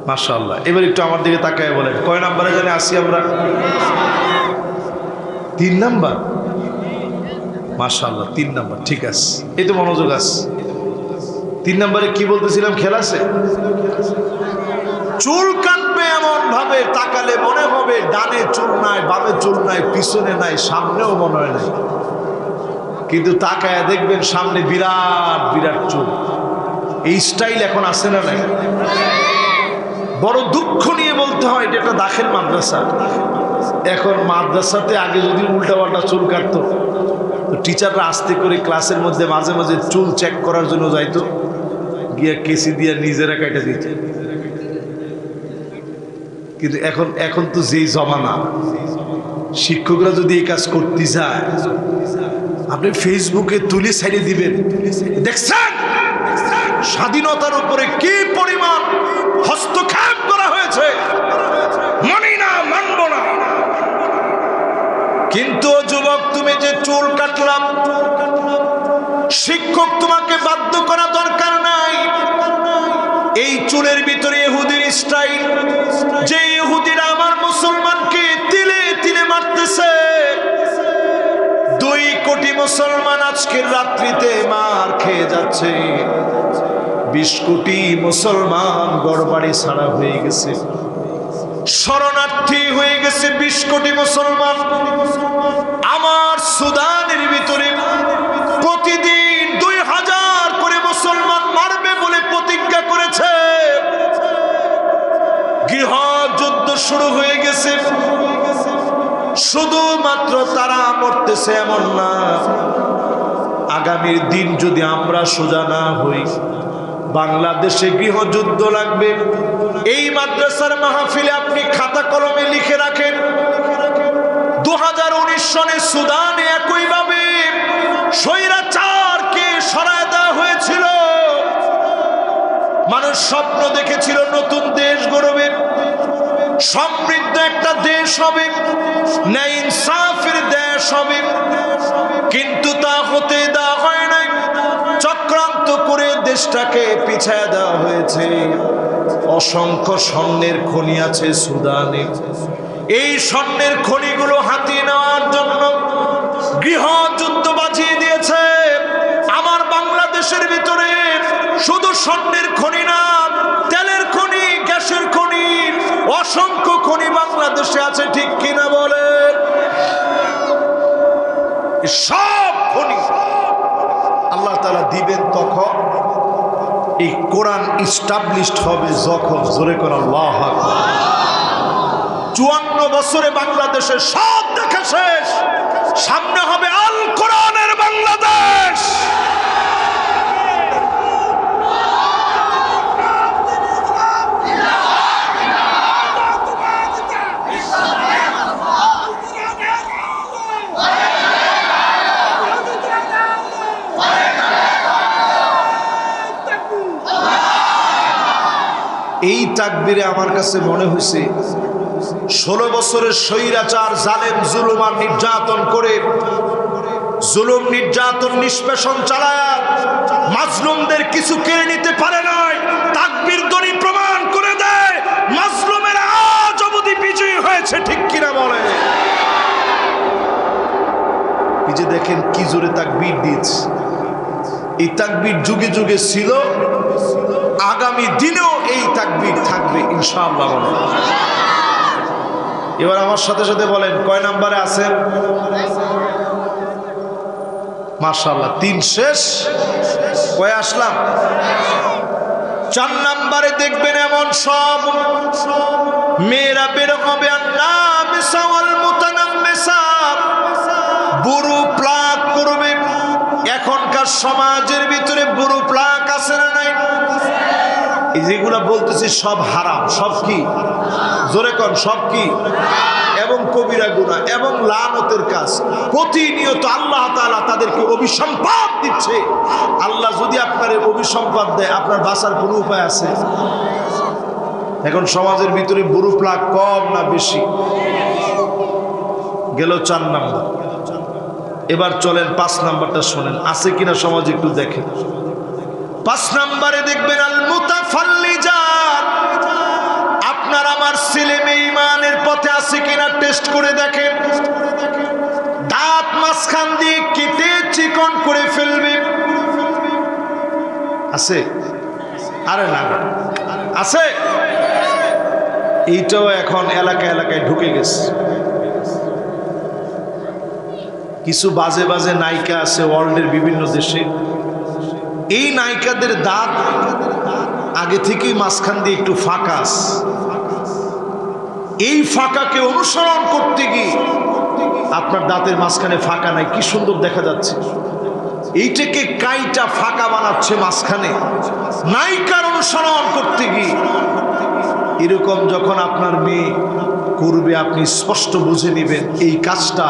মাশাআল্লাহ। এবার একটু আমার দিকে তাকায় বলেন, কয় নাম্বারে জানে আসি আমরা? 3 নাম্বার। মাশাআল্লাহ 3 নাম্বার, ঠিক আছে, এই তো মনোযোগ আছে। 3 নাম্বারে কি বলতেছিলাম, খেয়াল আছে? চুল কাটবে এমন ভাবে তাকালে মনে হবে ডানে চুল নাই বামে চুল নাই, পিছনে নাই সামনেও মনে হয় নাই, কিন্তু তাকায় দেখবেন সামনে বিরাট বিরাট চুল। এই স্টাইল এখন আছে না নাই? বড় দুঃখ নিয়ে বলতে হয় এটা একটা দাখিল মাদ্রাসা। এখন মাদ্রাসাতে আগে যদি উল্টাপাল্টা চুল কাটতো তো টিচাররা আস্তে করে ক্লাসের মধ্যে মাঝে মাঝে চুল চেক করার জন্য যাইতো, গিয়া কেসি দিয়ে নিজেরা কাটা দিত। কিন্তু এখন তো যেই জমানা, শিক্ষকরা যদি এই কাজ করতে যায় আপনি ফেসবুকে তুলে ছাড়িয়ে দিবেন, দেখছেন স্বাধীনতার উপরে কি পরিমাণ হস্তক্ষেপ করা হয়েছে, মানি না মানব না। কিন্তু যুবক তুমি যে চুল কাটলাম, শিক্ষক তোমাকে বাধ্য করা দরকার নাই। এই চুলের ভিতরে ইহুদির স্টাইল, যে ইহুদিরা আমার মুসলমানকে তিলে তিলে মারতেছে, 2 কোটি মুসলমান আজকের রাত্রিতে মার খেয়ে যাচ্ছে। 20 কোটি মুসলমান ঘরবাড়ি ছাড়া হয়ে গেছে, শরণার্থী হয়ে গেছে 20 কোটি মুসলমান। আমার সুদানের ভিতরে প্রতিদিন 2000 করে মুসলমান মারবে বলে প্রতিজ্ঞা করেছে। গৃহযুদ্ধ শুরু হয়ে গেছে। শুধুমাত্র তারা মরতেছে এমন না, আগামীর দিন যদি আমরা সোজা না হই, বাংলাদেশে গৃহযুদ্ধ লাগবে। এই মাদ্রাসার মাহফিলে আপনি খাতা কলমে লিখে রাখেন, 2019 সনে সুদানে একইভাবে স্বৈরাচারকে সরায় দেওয়া হয়েছিল। মানুষ স্বপ্ন দেখেছিল নতুন দেশ গড়বে, সমৃদ্ধ একটা দেশ হবে, ন্যায় ইনসাফের দেশ হবে, কিন্তু তা হতে দেওয়া হয় নাই। চক্রান্ত করে দেশটাকে পিছায় দেওয়া হয়েছে। অসংখ্য স্বর্ণের খনি আছে সুদানে। এই স্বর্ণের খনিগুলো হাতিয়ে নেওয়ার জন্য গৃহযুদ্ধ বাজিয়ে দিয়েছে। আমার বাংলাদেশের ভিতরে শুধু স্বর্ণের খনি না, তেলের খনি, গ্যাসের খনি, অসংখ্য খনি বাংলাদেশে আছে, ঠিক কিনা বলেন? সব খনি আল্লাহ তাআলা দিবেন তখন, এই কোরআন ইস্টাবলিশড হবে যখন। জোরে করে আল্লাহু আকবার। 54 বছরে বাংলাদেশের সব দেখা শেষ, সামনে হবে আল কোরআনের বাংলাদেশ। এই তাকবীরে আমার কাছে মনে হয়েছে 16 বছরের স্বৈরাচার জালেম জুলুম আর নির্যাতন করে, জুলুম নির্যাতন নিষ্পেষণ চালায় মাজলুমদের কিছু কেড়ে নিতে পারে নাই। তাকবীর ধ্বনি প্রমাণ করে দেয় মাজলুমের আজ অবধি বিজয়ী হয়েছে, ঠিক কিনা বলে? এই যে দেখেন কি জোরে তাকবীর দিচ্ছে। এই তাকবীর যুগে যুগে ছিল, আগামী দিনেও এই তাকবীর থাকবে ইনশাআল্লাহ। এবার আমার সাথে সাথে বলেন কয় নাম্বারে আছেন? মাশাআল্লাহ, 3 শেষ। কয় আসলাম? 4 নাম্বারে দেখবেন এমন সব মেয়েরা বের হবে, বুড়ো প্লাক করবে। এখনকার সমাজের ভিতরে বুড়ো প্লাক আছে না নাই? যেগুলা বলতেছি সব হারাম। সব কি? জোরে কর, সব কি? এবং কবিরা গুনাহ এবং লানতের কাজ। প্রতিনিয়ত আল্লাহ তাআলা তাদেরকে অভিসম্পাদ দিচ্ছে। আল্লাহ যদি আপনার অভিসম্পাদ দেয়, আপনার বাঁচার কোনো উপায় আছে? এখন সমাজের ভিতরে বুড়ো প্লাক কম না বেশি? গেল 4 নাম্বার। এবার চলেন 5 নাম্বারটা শোনেন, আছে কিনা সমাজে একটু দেখেন। 5 নাম্বারে দেখবেন আল মুতাফাল্লিজাত। আপনার আমার ছেলে মেয়ে ঈমানের পথে আছে কিনা টেস্ট করে দেখেন। দাঁত মাঝখান দিয়ে কেটে চিকন করে ফেলবে, আছে? আরে না, আছে? এইটাও এখন এলাকায় এলাকায় ঢুকে গেছে। কিছু বাজে বাজে নায়িকা আছে ওয়ার্ল্ডের বিভিন্ন দেশে। এই নায়িকাদের দাঁত আগে থেকেই মাঝখান দিয়ে একটু ফাঁকা। এই ফাঁকাকে অনুসরণ করতে গিয়ে আপনার দাঁতের মাঝখানে ফাঁকা নাই, কি সুন্দর দেখা যাচ্ছে। এইটাকে কাইটা ফাঁকা বানাচ্ছে মাঝখানে, নায়িকার অনুসরণ করতে গিয়ে। এরকম যখন আপনার মেয়ে করবে, আপনি স্পষ্ট বুঝে নেবেন এই কাজটা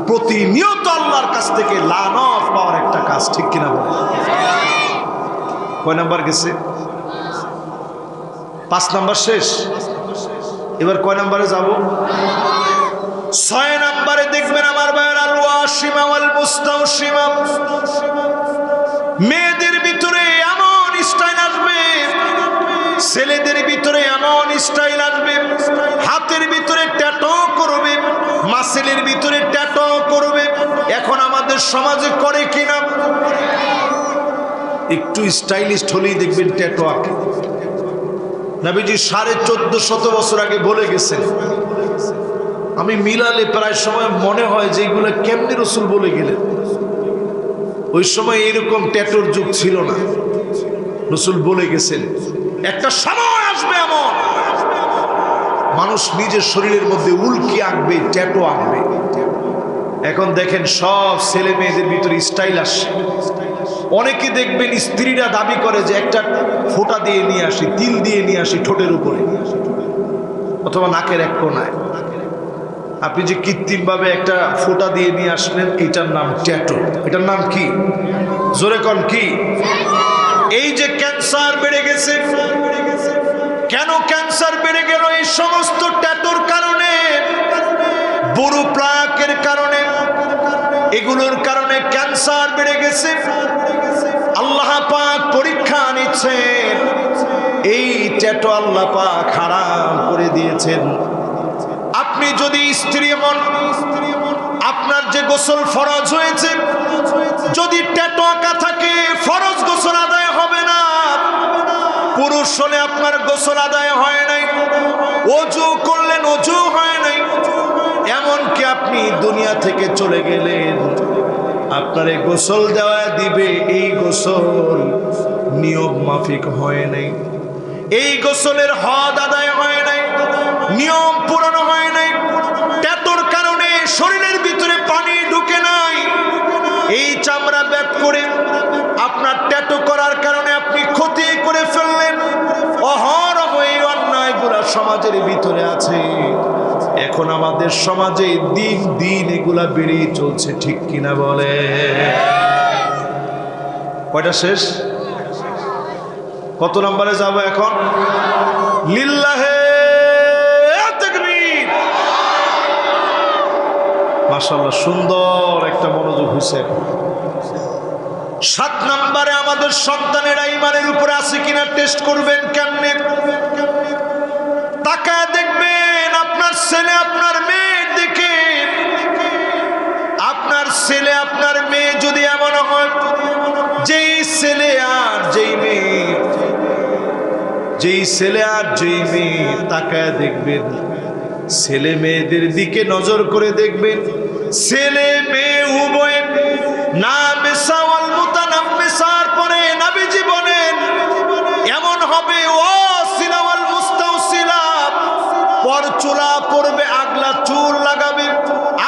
প্রতিনিয়ত আল্লাহর কাছ থেকে লানত পাওয়ার একটা কাজ, ঠিক কিনা বলে? কয় নাম্বার গেছে? 5 নাম্বার শেষ। এবার কয় নাম্বারে যাব? 6 নাম্বারে দেখবেন আমার ভাইয়ের আল ওয়াসিমা ওয়াল মুস্তাওসিমা। মেয়েদের ভিতরে এমন স্টাইল আসবে ছেলেদের ভিতরে এমন স্টাইল আসবে, হাতের ভিতরে ট্যাটু করবে, মাসেলের ভিতরে ট্যাটু করবে। এখন আমাদের সমাজে করে কিনা? একটু স্টাইলিস্ট হলেই দেখবেন ট্যাটু আঁকে। নবীজি 1450 বছর আগে বলে গেছেন, আমি মিলালে প্রায় সময় মনে হয় যে এগুলো কেমনে রসুল বলে গেলেন। ওই সময় এরকম ট্যাটুর যুগ ছিল না, রসুল বলে গেছেন একটা সময় আসবে এমন মানুষ নিজের শরীরের মধ্যে উল্কি আঁকবে, ট্যাটু আঁকবে। এখন দেখেন সব ছেলে মেয়েদের ভিতরে স্টাইল আসছে। অনেকে দেখবেন স্ত্রীরা দাবি করে যে একটা ফোঁটা দিয়ে নিয়ে আসি, তিল দিয়ে নিয়ে আসি ঠোঁটের উপরে অথবা নাকের এক কোনায়। আপনি যে কৃত্রিমভাবে একটা ফোঁটা দিয়ে নিয়ে আসলেন, এটার নাম ট্যাটু। এটার নাম কি? জোরে কোন কি? এই যে ক্যান্সার বেড়ে গেছে, কেন ক্যান্সার বেড়ে গেল? এই সমস্ত ট্যাটুর কারণে, বুড়ো প্লাকের কারণে, এগুলোর কারণে ক্যান্সার বেড়ে গেছে। আল্লাহ পাক পরীক্ষা নিচ্ছেন, এই ট্যাটু আল্লাহ পাক হারাম করে দিয়েছেন। আপনি যদি স্ত্রী হন, আপনার যে গোসল ফরজ হয়েছে, যদি ট্যাটু আঁকা থাকে ফরজ গোসল আদায় হবে না। পুরুষ হলে আপনার গোসল আদায় হয় নাই, ওযু করলেন ওযু হয় নাই, এমনকি আপনি দুনিয়া থেকে চলে গেলেন, আপনারে গোসল দেওয়া দিবে, এই গোসল নিয়ম মাফিক হয় নাই, এই গোসলের হদ আদায় হয় নাই, নিয়ম পূরণ হয় নাই। ট্যাটুর কারণে শরীরের ভিতরে পানি ঢুকে নাই, এই চামড়া ব্যাক করে আপনার ট্যাটু করার কারণে আপনি ক্ষতি করে ফেললেন। অহরহ এই অন্যায়গুলো সমাজের ভিতরে আছে। এখন আমাদের সমাজে দিন দিন এগুলা বেড়েই চলছে, ঠিক কিনা বলে? কয়টা শেষ? কত নম্বরে যাব এখন? লিল্লাহে তাকবীর। মাশাআল্লাহ, সুন্দর একটা মনোযোগ হয়েছে। 7 নম্বরে আমাদের সন্তানেরা ঈমানের উপরে আছে কিনা টেস্ট করবেন। কেমনে? তাকায় দেখবেন আপনার ছেলে আপনার মেয়ের দিকে। আপনার ছেলে আপনার মেয়ে যদি এমন হয়, যেই ছেলে আর যেই মেয়ে, যেই ছেলে আর যেই মেয়ে, তাকায় দেখবেন, ছেলে মেয়েদের দিকে নজর করে দেখবেন, ছেলে মেয়ে উভয় নামিসা ওয়াল মুতানাম্মিসার পরে নবীজি বলেন এমন হবে, ওয়াসিলা ওয়াল মুস্তাওসিলা, পরচুলা পরবে, আগলা চুল লাগাবে,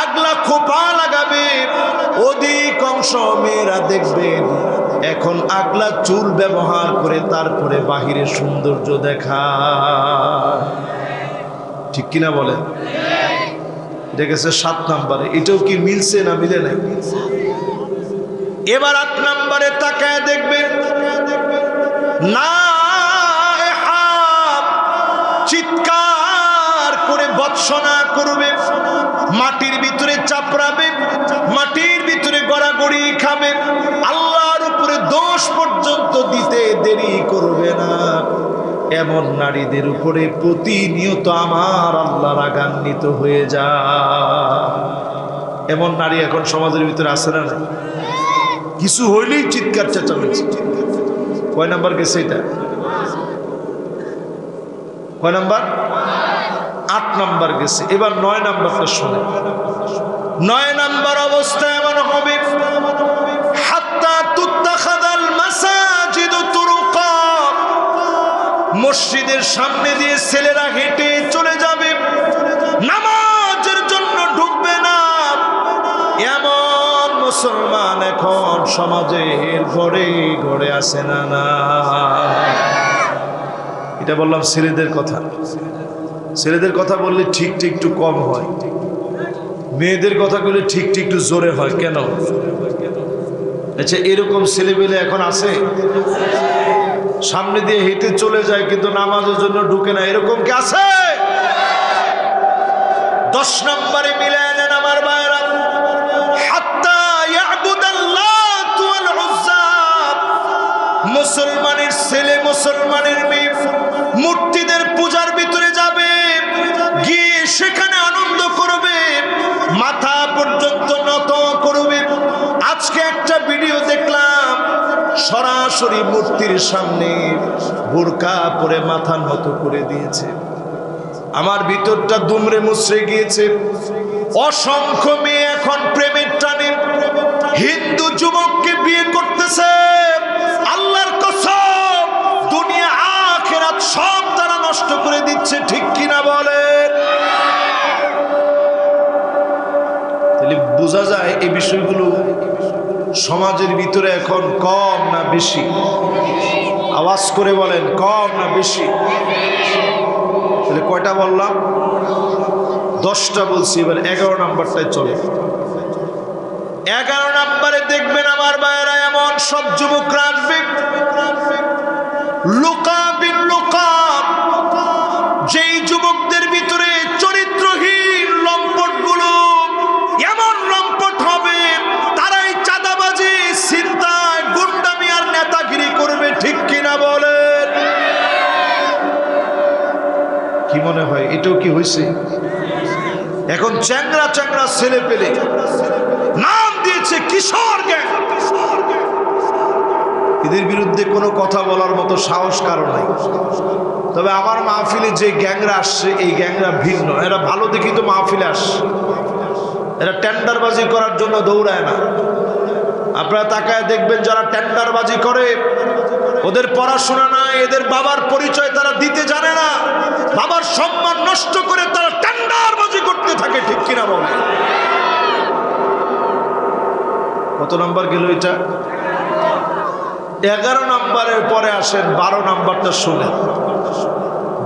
আগলা খোপা লাগাবে। অধিকাংশ মেয়েরা দেখবেন এখন আগলা চুল ব্যবহার করে তারপরে বাহিরে সৌন্দর্য দেখা, ঠিক কিনা বলেন? এটা গেছে 7 নম্বরে। এটাও কি মিলছে না মিলে নাই? এবার 8 নম্বরে তাকায় দেখবেন, না চিৎকার করে ভৎসনা করবে, মাটির ভিতরে চাপড়াবে, মাটির ভিতরে গড়াগড়ি খাবে, আল্লাহর উপরে দোষ পর্যন্ত দিতে দেরি করবে না। এমন নারীদের উপরে প্রতিনিয়ত আমার আল্লাহ রাগান্বিত হয়ে যায়। এমন নারী এখন সমাজের ভিতরে আছে না? কিছু হইলেই চিৎকার চেঁচামেচি। কয় নাম্বার গেছে এটা? কয় নাম্বার? 8 নাম্বার গেছে। এবার 9 নাম্বারটা শুনে। 9 নাম্বার অবস্থা এমন হবে, হাত্তা তুত্তাখাদাল মাসাজিদু তুরুকা, মসজিদের সামনে দিয়ে ছেলেরা হেঁটে চলে যাবে, নামাজের জন্য ঢুকবে না। এমন মুসলমান এখন সমাজের ঘরে ঘরে আসে না? না, এটা বললাম ছেলেদের কথা। ছেলেদের কথা বললে ঠিকটা একটু কম হয়, মেয়েদের কথা বললে ঠিকটা একটু জোরে হয়। কেন? আচ্ছা, এরকম ছেলেমেয়ে এখন আছে, সামনে দিয়ে হেঁটে চলে যায় কিন্তু নামাজের জন্য ঢুকে না, এরকম কি আছে? 10 নম্বরে মিলায় নেন আমার ভাইরা, হাত্তা ইয়াবুদাল্লাহ ওয়াল উজ্জা, মুসলমানের ছেলে মুসলমানের মেয়ে মূর্তিদের পূজার ভিতরে যাবে, গিয়ে সেখানে আনন্দ করবে, মাথা পর্যন্ত নত করবে। আজকে একটা ভিডিও দেখলাম, সরাসরি মূর্তির সামনে বোরকা পরে মাথা নত করে দিয়েছে। আমার ভিতরটা দুমড়ে মুচড়ে গিয়েছে। অসংখ্য মেয়ে এখন প্রেমের টানে হিন্দু যুবককে বিয়ে করতেছে। আল্লাহর কসম, দুনিয়া আখিরাত সব তারা নষ্ট করে দিচ্ছে, ঠিক কিনা বলেন? তাহলে বোঝা যায় এই বিষয়গুলো সমাজের ভিতরে এখন কম না বেশি? আওয়াজ করে বলেন, কম না বেশি? তাহলে কয়টা বললাম? 10টা বলছি, এবার 11 নাম্বারটায় চলে। 11 নাম্বারে দেখবেন আমার ভাইয়েরা, এমন সব যুবকরা আসবে লুকাবিন লুকাব, যেই যুবকদের ভিতরে চরিত্রহীন লম্পটগুলো এমন লম্পট হবে, তারাই চাঁদাবাজি, ছিনতাই, গুন্ডামি আর নেতাগিরি করবে, ঠিক কিনা বলেন? কি মনে হয় এটাও কি হয়েছে? এখন চ্যাংরা চ্যাংরা ছেলে পেলে নাম দিয়েছে কিশোর গ্যাং। এদের বিরুদ্ধে কোনো কথা বলার মতো সাহস কারো নাই। তবে আমার মাহফিলে যে গ্যাংরা আসছে, এই গ্যাংরা ভিন্ন। এরা ভালো দেখি তো মাহফিলে আসছে, এরা টেন্ডারবাজি করার জন্য দৌড়ায় না। আপনারা তাকায় দেখবেন, যারা টেন্ডারবাজি করে ওদের পড়াশোনা নাই, এদের বাবার পরিচয় তারা দিতে জানে না, বাবার সম্মান নষ্ট করে তারা টেন্ডারবাজি করতে থাকে, ঠিক কিনা বলে? কত নাম্বার গেল এটা? 11 নাম্বারের পরে আসেন 12 নাম্বারটা শুনে।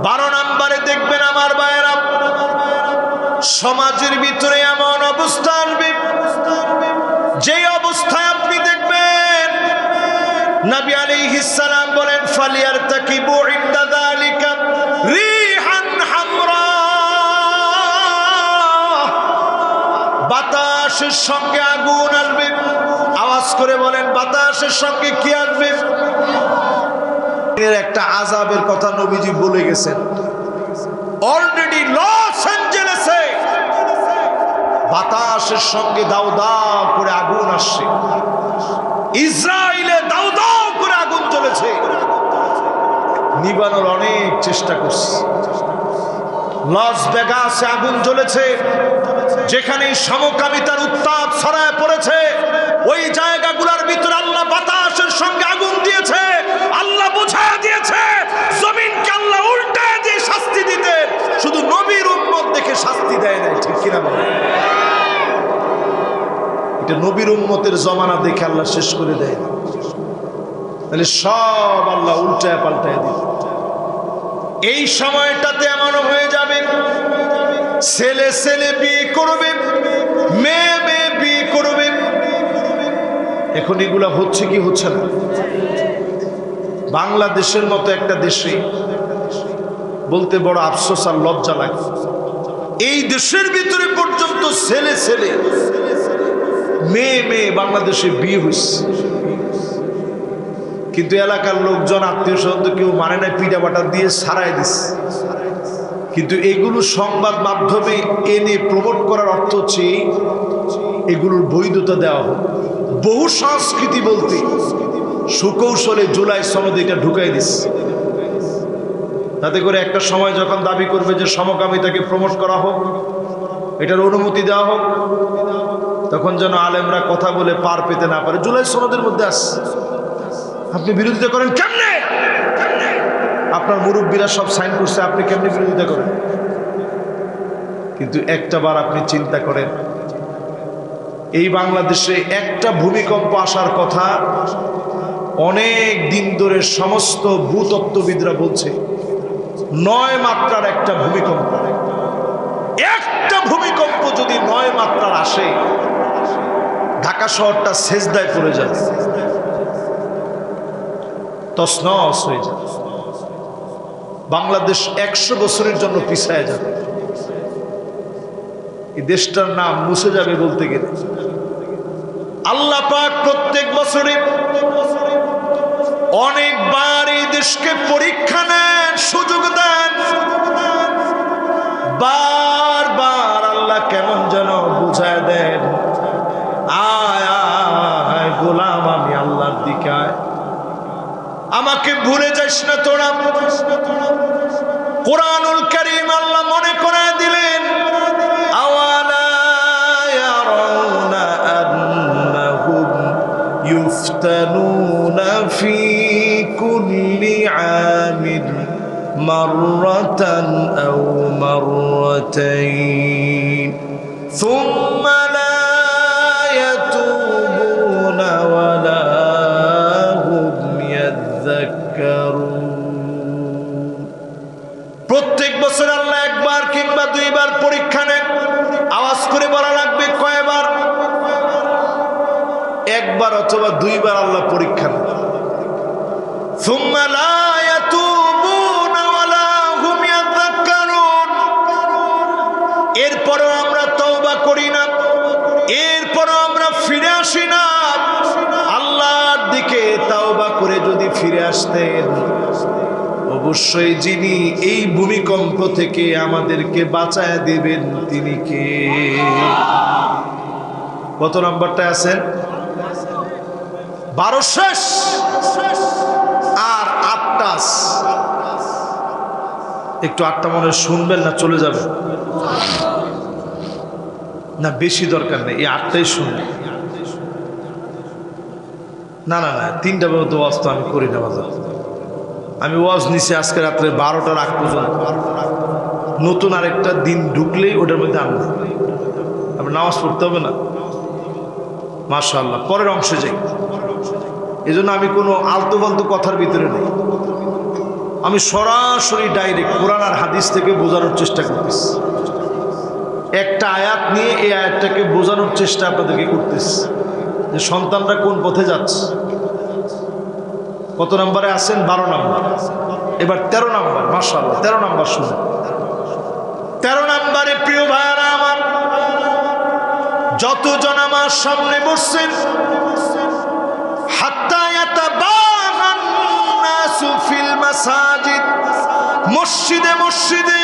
12 নাম্বারে দেখবেন আমার ভাইয়েরা, সমাজের ভিতরে এমন অবস্থা আসবে, যে অবস্থায় আপনি দেখবেন নবী আলাইহিস সালাম বলেন, ফালিয়ারতাকিবু ইনদা যালিকা রিহান হামরা, বাতাসের সঙ্গে আগুন আসবে। আওয়াজ করে বলেন, বাতাসের সঙ্গে কি আসবে? এর একটা আযাবের কথা নবীজি বলে গেছেন। অলরেডি লস অ্যাঞ্জেলেসে বাতাসের সঙ্গে দাউ দাউ করে আগুন আসছে, ইসরায়েলে দাউ দাউ করে আগুন জ্বলেছে, নিবানোর অনেক চেষ্টা করছে। লস ভেগাসে আগুন জ্বলেছে, যেখানে সমকামিতার উত্তাপ ছড়ায় পড়েছে, ওই জায়গাগুলোর ভিতরে আল্লাহ বাতাসের সঙ্গে আগুন দিয়েছে। আল্লাহ বুঝায় দিয়েছে, জমিনকে আল্লাহ উল্টায় দিয়ে শাস্তি দিতে, শুধু নবীর উম্মত দেখে শাস্তি দেয় নাই, ঠিক কিনা বলে? এটা নবীর উম্মতের জমানা দেখে আল্লাহ শেষ করে দেয়, তাহলে সব আল্লাহ উল্টায় পাল্টায় দিত। এই সময়টাতে এমন হয়ে যাবে, ছেলে ছেলে বিয়ে করবে, মেয়ে মেয়ে বিয়ে করবে। এখন এগুলা হচ্ছে কি হচ্ছে না? বাংলাদেশের মতো একটা দেশে বলতে বড় আফসোস আর লজ্জা লাগে, এই দেশের ভিতরে পর্যন্ত ছেলে ছেলে মেয়ে মেয়ে বাংলাদেশে বিয়ে হয়েছে, কিন্তু এলাকার লোকজন, আত্মীয় স্বজন কেউ মানে না, পিঠা বাটা দিয়ে সারাই দিচ্ছে। কিন্তু এগুলো সংবাদ মাধ্যমে এনে প্রমোট করার অর্থ হচ্ছে এগুলোর বৈধতা দেওয়া হোক। বহু সংস্কৃতি বলতে সুকৌশলে জুলাই সনদ এটা ঢুকাই দিচ্ছে, তাতে করে একটা সময় যখন দাবি করবে যে সমকামিতাকে প্রমোট করা হোক, এটার অনুমতি দেওয়া হোক, তখন যেন আলেমরা কথা বলে পার পেতে না পারে। জুলাই সনদের মধ্যে আসছে, আপনি বিরোধিতা করেন কেমনে? আপনার মুরব্বীরা সব সাইন করছে, আপনি কেমনে বিরোধিতা করেন? কিন্তু একটা বার আপনি চিন্তা করেন, এই বাংলাদেশে একটা ভূমিকম্প আসার কথা অনেক দিন ধরে সমস্ত ভূতত্ত্ববিদরা বলছে, 9 মাত্রার একটা ভূমিকম্প। একটা ভূমিকম্প যদি 9 মাত্রার আসে, ঢাকা শহরটা সেজদায় পড়ে যায়, তছনছ হয়ে যায়। বাংলাদেশ 100 বছরের জন্য পিছায় যাবে, এই দেশটার নাম মুছে যাবে বলতে গেলে। আল্লাহ পাক প্রত্যেক বছরে অনেকবার এই দেশকে পরীক্ষা নেন, সুযোগ দেন, বারবার আল্লাহ কেমন যেন বুঝায় দেন, আয় আয় গোলাম, আমি আল্লাহর দিকে আয়, আমাকে ভুলে যাস না তোরা। কুরআনুল কারীম আল্লাহ মনে করায় দিলেন, আওয়ালা ইয়ারাউনা আন্নাহুম ইফতানুনা ফি কুল্লি আমিন মাররাতান আও মাররাতাইন সুম্মা লা ইয়াতুবুনা ওয়ালা হুম ইয়াযাক্কারুন। প্রত্যেক বছর আল্লাহ একবার কিংবা দুইবার পরীক্ষা নেন। আওয়াজ করে বলা লাগবে কয়বার? একবার অথবা দুইবার আল্লাহ পরীক্ষা নেন। সুম্মা লা ইয়াতুবুনা ওয়ালা হুম ইয়াযাক্কারুন। এরপরও আমরা তওবা করি না, এরপরও আমরা ফিরে আসি না। আল্লাহর দিকে তওবা করে যদি ফিরে আসতেন, অবশ্যই যিনি এই ভূমিকম্প থেকে আমাদেরকে বাঁচায় দিবেন তিনি কে? কত নম্বরটা আছেন? 12 শেষ আর 8টা। একটু 8টা মনে শুনবেন না চলে যাবে না, বেশি দরকার নেই, এই 8টাই শুনবেন। না না না, 3টা পর্যন্ত ওয়াজ তো আমি করি না বাজার। আমি ওয়াজ নিছি আজকে রাত্রে 12টার আগ পর্যন্ত। নতুন আরেকটা দিন ঢুকলেই ওটার মধ্যে আনবে, আপনার নামাজ পড়তে হবে না। মাশাআল্লাহ, পরের অংশে যাই। এই জন্য আমি কোনো আলতু ফালতু কথার ভিতরে নেই, আমি সরাসরি ডাইরেক্ট কোরআন আর হাদিস থেকে বোঝানোর চেষ্টা করতেছি। একটা আয়াত নিয়ে এই আয়াতটাকে বোঝানোর চেষ্টা আপনাদেরকে করতেছি যে সন্তানরা কোন পথে যাচ্ছে। কত নম্বরে আছেন? 12 নম্বর। এবার 13 নম্বর। মাশাআল্লাহ, 13 নম্বর শুনুন। 13 নম্বরে প্রিয় ভাইরা আমার, যতজন আমার সামনে বসছেন, হাত্তা ইয়াতাবাগান নাসু ফিল মাসাজিদ, মসজিদে মসজিদে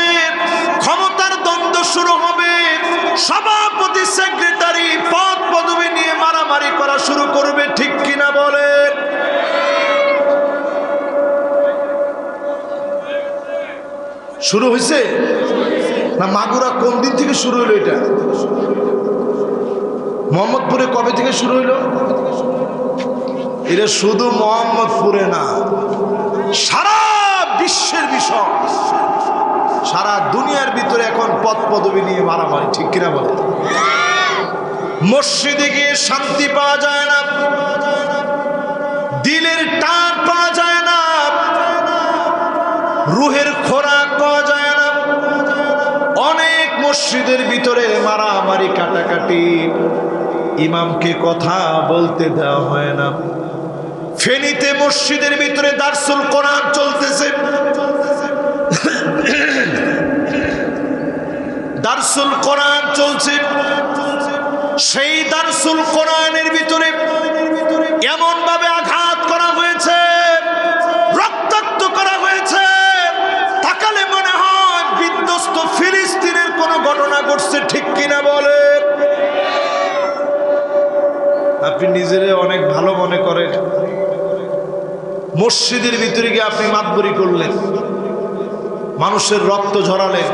ক্ষমতার দ্বন্দ্ব শুরু হবে। সভাপতি, সেক্রেটারি, পদ পদবি নিয়ে মারামারি করা শুরু করবে, ঠিক কিনা বলেন? শুরু হয়েছে না? মাগুরা কোন দিন থেকে শুরু হইলো? এটা মোহাম্মদপুরে কবে থেকে শুরু হইলো? এটা শুধু মোহাম্মদপুরে না, সারা বিশ্বের বিষয়, সারা দুনিয়ার ভিতরে এখন পদ পদবি নিয়ে মারামারি, ঠিক কিনা বলে? মসজিদে গিয়ে শান্তি পাওয়া যায় না, দিলের টান পাওয়া যায় না, রুহের খোরাক পাওয়া যায় না। অনেক মসজিদের ভিতরে মারামারি, কাটাকাটি, ইমামকে কথা বলতে দেওয়া হয় না। ফেনীতে মসজিদের ভিতরে দারসুল কোরআন চলতেছে, দারসুল কোরআন চলছে। সেই দারসুল কোরআনের ভিতরে এমন ভাবে আঘাত করা হয়েছে, রক্তাক্ত করা হয়েছে, তাকালে মনে হয় বিধ্বস্ত ফিলিস্তিনের কোনো ঘটনা ঘটছে, ঠিক কিনা বলেন? আপনি নিজেরে অনেক ভালো মনে করেন, মসজিদের ভিতরে গিয়ে আপনি মাতবরি করলেন, মানুষের রক্ত ঝরালেন।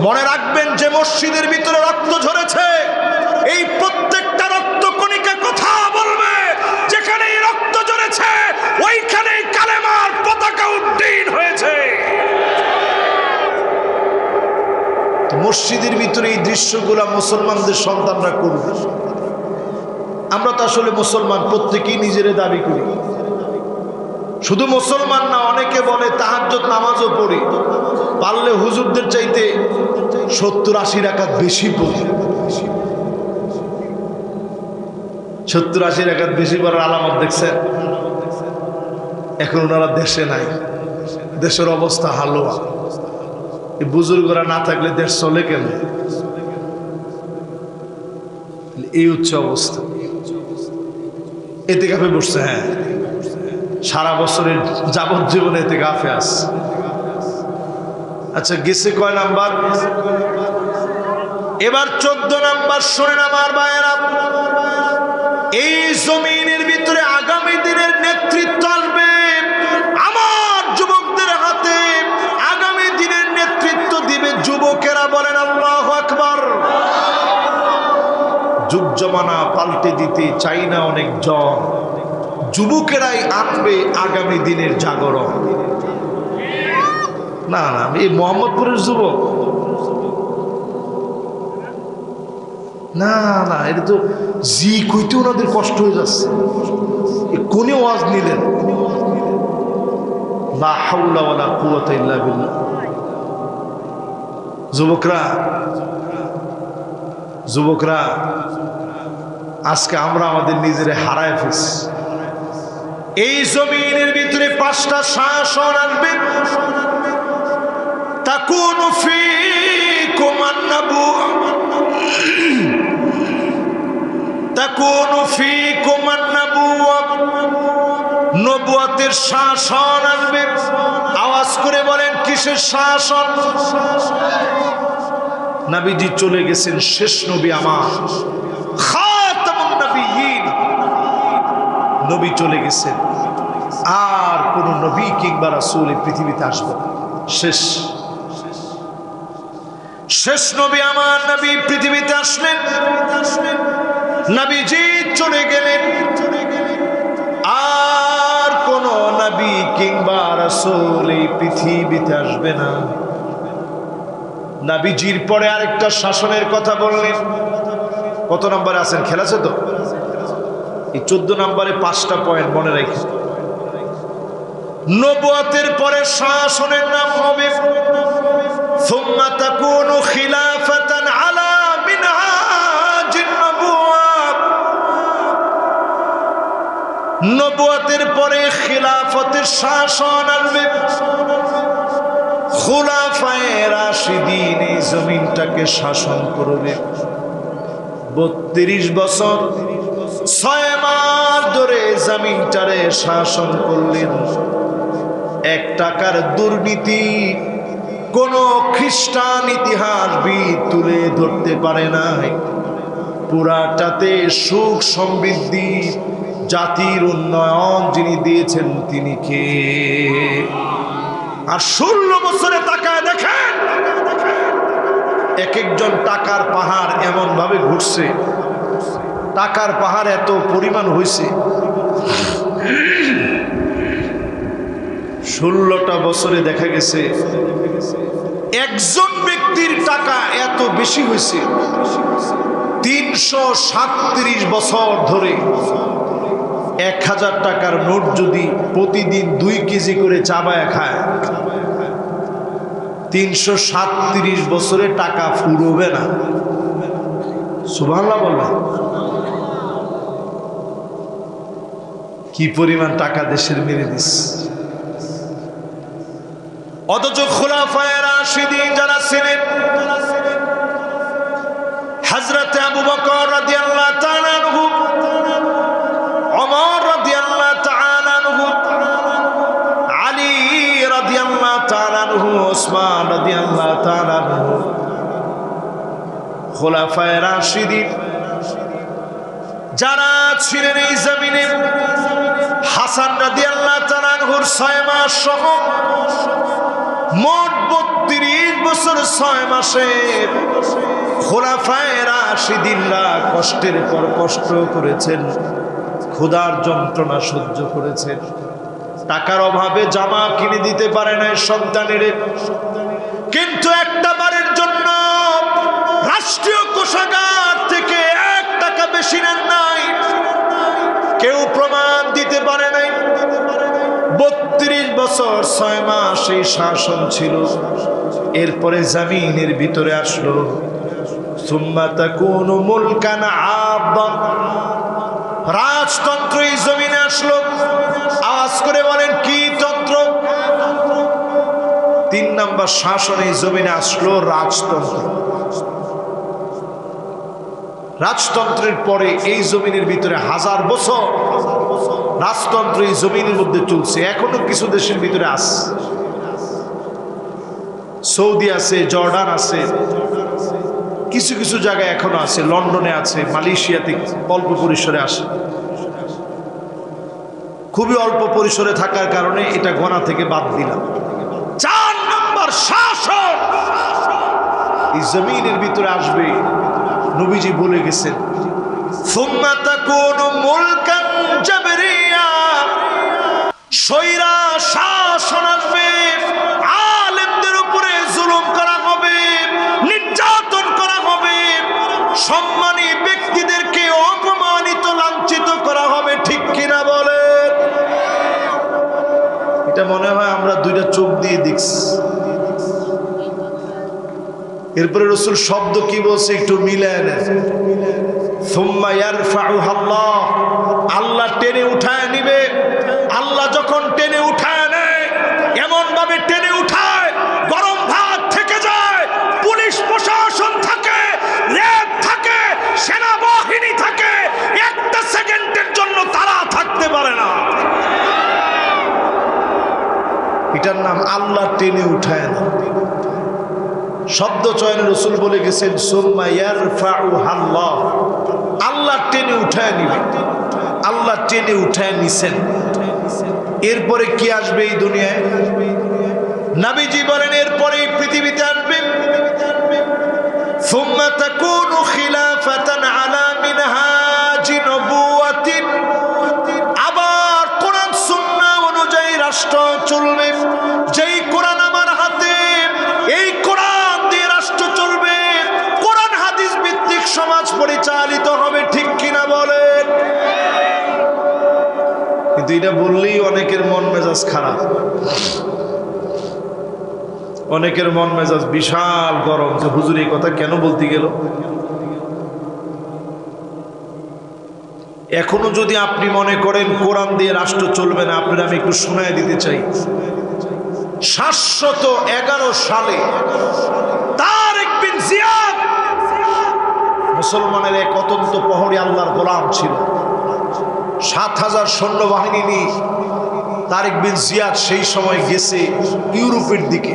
মনে রাখবেন যে মসজিদের ভিতরে রক্ত ঝরেছে, এই প্রত্যেকটা রক্ত কণিকা কথা বলবে। যেখানে রক্ত ঝরেছে ওইখানে কালেমার পতাকা উড্ডীন হয়েছে। তো মসজিদের ভিতরে এই দৃশ্যগুলা মুসলমানদের সন্তানরা করবে। আমরা তো আসলে মুসলমান, প্রত্যেকেই নিজের দাবি করি। শুধু মুসলমান না, অনেকে বলে তাহাজ্জুদ নামাজও পড়ি, পারলে হুজুরদের চাইতে 70-80 রাকাত বেশি পড়ি। 70-80 রাকাত বেশি পড়ার আলামত দেখছেন? এখন ওনারা দেশে নাই, দেশের অবস্থা হালুয়া। এই বুজুর্গরা না থাকলে দেশ চলে কেন? এই হচ্ছে অবস্থা। এতে কাপে বসছে, হ্যাঁ সারা বছরের যাবজ্জীবনে ইতিকাফে আছে। আচ্ছা গেছে কয় নাম্বার? এবার 14 নাম্বার। শোনেন আমার ভাইয়েরা, এই জমিনের ভিতরে আগামী দিনের নেতৃত্ব আসবে আমার যুবকদের হাতে। আগামী দিনের নেতৃত্ব দিবে যুবকেরা। বলেন আল্লাহু আকবার। যুগ জমানা পাল্টে দিতে চাই না অনেকজন, যুবকেরাই আনবে আগামী দিনের জাগরণ। না না, আমি এই মোহাম্মদপুরের যুবক না না, এটা তো জি কইতে ওনাদের কষ্ট হয়ে যাচ্ছে। কোনে ওয়াজ নিলেন? লা হাওলা ওয়ালা কুওয়াতা ইল্লা বিল্লাহ। যুবকরা আজকে আমরা আমাদের নিজের হারায় ফেলছি। এই জমিনের ভিতরে 5টা শাসন আসবে। তাকুনু ফীকুম আন-নবুওয়া, তাকুনু ফীকুম আন-নবুওয়া, নবুয়তের শাসন আসবে। আওয়াজ করে বলেন কিসের শাসন? নবীজি চলে গেছেন, শেষ নবী আমার খাতামুন নবিয়্যিন, নবী চলে গেছেন। আর কোন নবী কিংবা রাসূল এই পৃথিবীতে আসবে না। শেষ নবী আমার নবী পৃথিবীতে আসলেন। নবীজি চলে গেলেন, আর কোন নবী কিংবা রাসূল এই পৃথিবীতে আসবে না। নবীজির পরে আরেকটা শাসনের কথা বললেন। কত নম্বরে আছেন? খেলা আছে তো? এই 14 নম্বরে 5টা পয়েন্ট মনে রাখেন। নবুয়তের পরে শাসনের নাম হবে সুম্মা তাকুনু খিলাফাতান আলা মিনহাজিন নবুওয়া। নবুয়তের পরে খিলাফতের শাসন আসবে। খুলাফায়ে রাশিদিন এই জমিনটাকে শাসন করবে। 32 বছর 6 মাস ধরে জমিনটারে শাসন করলেন। 1 টাকার দুর্নীতি কোন খ্রিস্টান ইতিহাসবিদ তুলে ধরতে পারে নাই। পুরাটাতে সুখ সমৃদ্ধি জাতির উন্নয়ন যিনি দিয়েছেন তিনি কে? আর 16 বছরে তাকায় দেখেন, এক একজন টাকার পাহাড় এমন ভাবে ঘুরছে, টাকার পাহাড় এত পরিমাণ হয়েছে। 16টা বছরে দেখা গেছে একজন ব্যক্তির টাকা এত বেশি হয়েছে। 337 বছর ধরে 1000 টাকার নোট যদি প্রতিদিন 2 কেজি করে চাবায়া খায়, 337 বছরে টাকা ফুরবে না। সুবহানাল্লাহ বলবেন। কি পরিমাণ টাকা দেশের মেরে দিস। অথচ খুলাফায়ে রাশিদিন যারা ছিলেন, হযরত আবু বকর রাদিয়াল্লাহু তাআলা আনহু, ওমর রাদিয়াল্লাহু তাআলা আনহু, আলী রাদিয়াল্লাহু তাআলা আনহু, ওসমান রাদিয়াল্লাহু তাআলা আনহু, খুলাফায়ে রাশিদিন যারা ছিলেন এই জমিনে, হাসান রাদিয়াল্লাহু তাআলা আনহুর 6 মাস সহ মোট 32 বছর 6 মাসে খুলাফায়ে রাশিদিনরা কষ্টের পর কষ্ট করেছেন, ক্ষুধার যন্ত্রণা সহ্য করেছেন। টাকার অভাবে জামা কিনে দিতে পারে নাই সন্তানের, কিন্তু একটা বারের জন্য রাষ্ট্রীয় কোষাগার থেকে 1 টাকা বেশি নেন নাই। কেউ প্রমাণ দিতে পারে নাই। 32 বছর 6 মাস এই শাসন ছিল। এরপরে জমিনের ভিতরে আসলো সুম্মা তাকুনু মুলকান আব্বা, রাজতন্ত্র এই জমিনে আসলো। আওয়াজ করে বলেন কি তন্ত্র? 3 নম্বর শাসন এই জমিনে আসলো রাজতন্ত্র। রাজতন্ত্রের পরে এই জমিনের ভিতরে 1000 বছর রাজতন্ত্র এই জমিনের মধ্যে চলছে, এখনো কিছু দেশের ভিতরে আছে, সৌদি আছে, জর্ডান আছে, কিছু কিছু জায়গায় এখনো আছে, লন্ডনে আছে, মালয়েশিয়াতে অল্প পরিসরে আসে। খুবই অল্প পরিসরে থাকার কারণে এটা গোনা থেকে বাদ দিলাম। 4 নম্বর শাসক এই জমিনের ভিতরে আসবে, নবীজি বলে গেছেন, সুম্মা তাকুনু মুলকান জাবরিয়া, স্বৈরা শাসন আসবে, আলেমদের উপরে জুলুম করা হবে, নির্যাতন করা হবে, সম্মানী ব্যক্তিদেরকে অপমানিত লাঞ্ছিত করা হবে। ঠিক কিনা বলেন? এটা মনে হয় আমরা দুইটা চোখ দিয়ে দেখছি। এরপরে রাসূল শব্দ কি বলছে একটু মিলায় নেন, সুম্মা ইয়ারফাউহা আল্লাহ, আল্লাহ টেনে উঠায় নিবে। আল্লাহ যখন টেনে উঠায় নেয়, এমন ভাবে টেনে উঠায় গরম ভাত থেকে যায়, পুলিশ প্রশাসন থাকে, র্যাব থাকে, সেনাবাহিনী থাকে, একটা সেকেন্ডের জন্য তারা থাকতে পারে না। এটার নাম আল্লাহ টেনে উঠায় না। শব্দ চয়নে রাসূল বলে গেছেন, সুম্মা ইয়ারফাউহা আল্লাহ, আল্লাহ টেনে উঠায় নিবে। আল্লাহ টেনে উঠায় নিছেন। এরপরে কি আসবে এই দুনিয়ায়? নবীজি বলেন এরপরে পৃথিবীতে আসবে, সুম্মা তাকুনু খিলাফাতান আলা মিনহাজি নবুওয়াতিন, আবার কোরআন সুন্নাহ অনুযায়ী রাষ্ট্র চলবে। যেই কোরআন আমার হাতে, এই কোরআন দিয়ে রাষ্ট্র চলবে, কোরআন হাদিস ভিত্তিক সমাজ পরিচালিত হবে। ঠিক কিনা বলেন? কিন্তু এটা বললেই অনেকের মন মেজাজ খারাপ, অনেকের মন মেজাজ বিশাল গরম, যে হুজুর এই কথা কেন বলতে গেল। এখনো যদি আপনি মনে করেন কোরআন দিয়ে রাষ্ট্র চলবে না, আপনারা আমি একটু শোনায় দিতে চাই। 711 সালে তারিক বিন জিয়াদ মুসলমানের এক অত্যন্ত প্রহরী আল্লাহর গোলাম ছিল। 7000 সৈন্যবাহিনী নিয়ে তারিক বিন জিয়াদ সেই সময় গেছে ইউরোপের দিকে,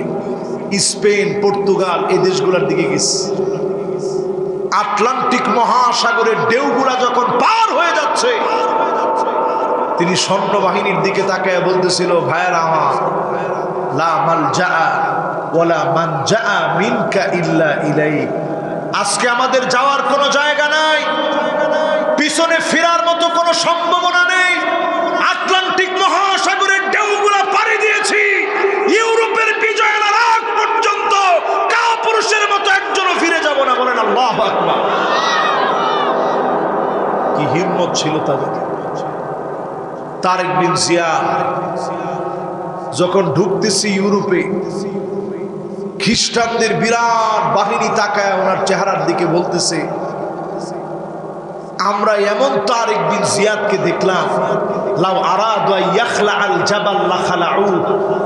স্পেন, পর্তুগাল এই দেশগুলোর দিকে গেছে। আটলান্টিক মহাসাগরের ঢেউগুলা যখন পার হয়ে যাচ্ছে, তিনি সৈন্যবাহিনীর দিকে তাকায় বলতেছিল, ভাইয়েরা আমার, লা মালজা ওয়ালা মানজা মিনকা ইল্লা ইলাইক, আজকে আমাদের যাওয়ার কোনো জায়গা নাই, পিছনে ফেরার মতো কোনো সম্ভাবনা নেই। আটলান্টিক মহাসাগরের ঢেউগুলা পাড়ি দিয়েছি, ইউরোপের বিজয়ের আগ পর্যন্ত কাপুরুষের মতো একজনও ফিরে যাব না। বলেন আল্লাহু আকবার। কি হিম্মত ছিল তাদের। তারিক বিন জিয়াদ যখন ঢুকতেছি ইউরোপে, খ্রিস্টানদের বিরাট বাহিনী তাকায় ওনার চেহারার দিকে বলতেছে, আমরা এমন তারিক বিন জিয়াদকে দেখলাম, লাউ আরাদু ইয়াখলা আল জাবাল লাখালাউ,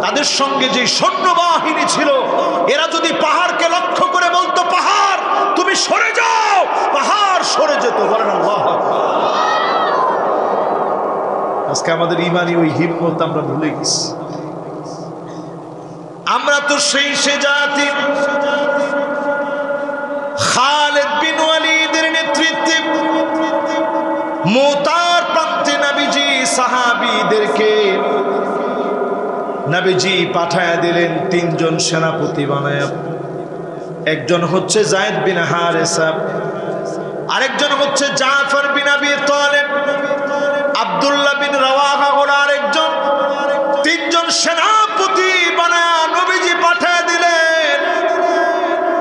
তাদের সঙ্গে যে সৈন্যবাহিনী ছিল, এরা যদি পাহাড়কে লক্ষ্য করে বলতো, পাহাড় তুমি সরে যাও, পাহাড় সরে যেত। বলেন আল্লাহু আকবার। আজকে আমাদের ইমানি ওই হিম্মত আমরা ভুলে গেছি। আমরা তো সেই সে জাতি, খালিদ বিন ওয়ালিদের নেতৃত্বে মুতার প্রান্তে নবীজি সাহাবীদেরকে নবীজি পাঠায় দিলেন 3 জন সেনাপতি বানায়। একজন হচ্ছে যায়েদ বিন হারেসা, আরেকজন হচ্ছে জাফর বিন আবি তালেব, আব্দুল্লাহ বিন রাওয়াহা হলো আরেকজন। 3 জন সেনাপতি বানায় নবীজি পাঠায় দিলেন।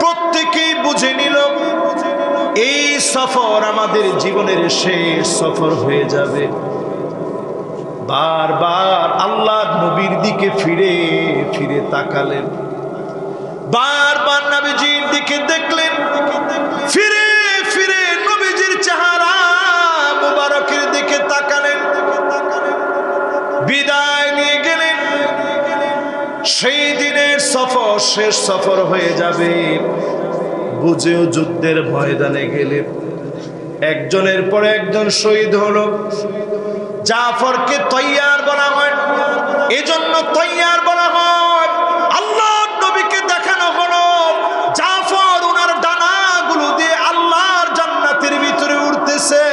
প্রত্যেকেই বুঝে নিল এই সফর আমাদের জীবনের শেষ সফর হয়ে যাবে। বারবার আল্লাহর নবীর দিকে ফিরে ফিরে তাকালেন, বারবার নবীজির দিকে দেখলেন, ফিরে ফিরে নবীজির চেহারা মুবারকের দিকে তাকালেন। বিদায় নিয়ে গেলেন। সেই দিনের সফর শেষ সফর হয়ে যাবে বুঝেও যুদ্ধের ময়দানে গেলেন। একজনের পর একজন শহীদ হলো। জাফরকে তৈয়ার বলা হয়, এজন্য তৈয়ার বলা হয়। আল্লাহর নবীকে দেখানো হলো জাফর ওনার ডানাগুলো দিয়ে আল্লাহর জান্নাতের ভিতরে উঠতেছে।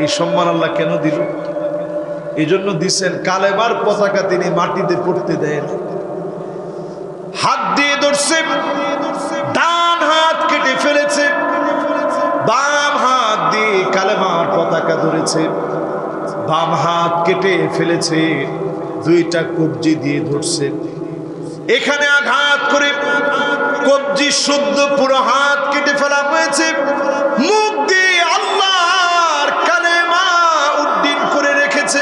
এই সম্মান আল্লাহ কেন দিল? এই জন্য দিচ্ছেন কালেমার পতাকা তিনি মাটিতে পড়তে দেন, হাত দিয়ে ধরছে, ডান হাত কেটে ফেলেছে, বাম হাত দিয়ে কালেমার পতাকা ধরেছে, বাম হাত কেটে ফেলেছে, দুইটা কবজি দিয়ে ধরছে, এখানে আঘাত করে কবজি শুদ্ধ পুরো হাত কেটে ফেলা হয়েছে, মুখ দিয়ে আল্লাহর কালেমা উড্ডীন করে রেখেছে।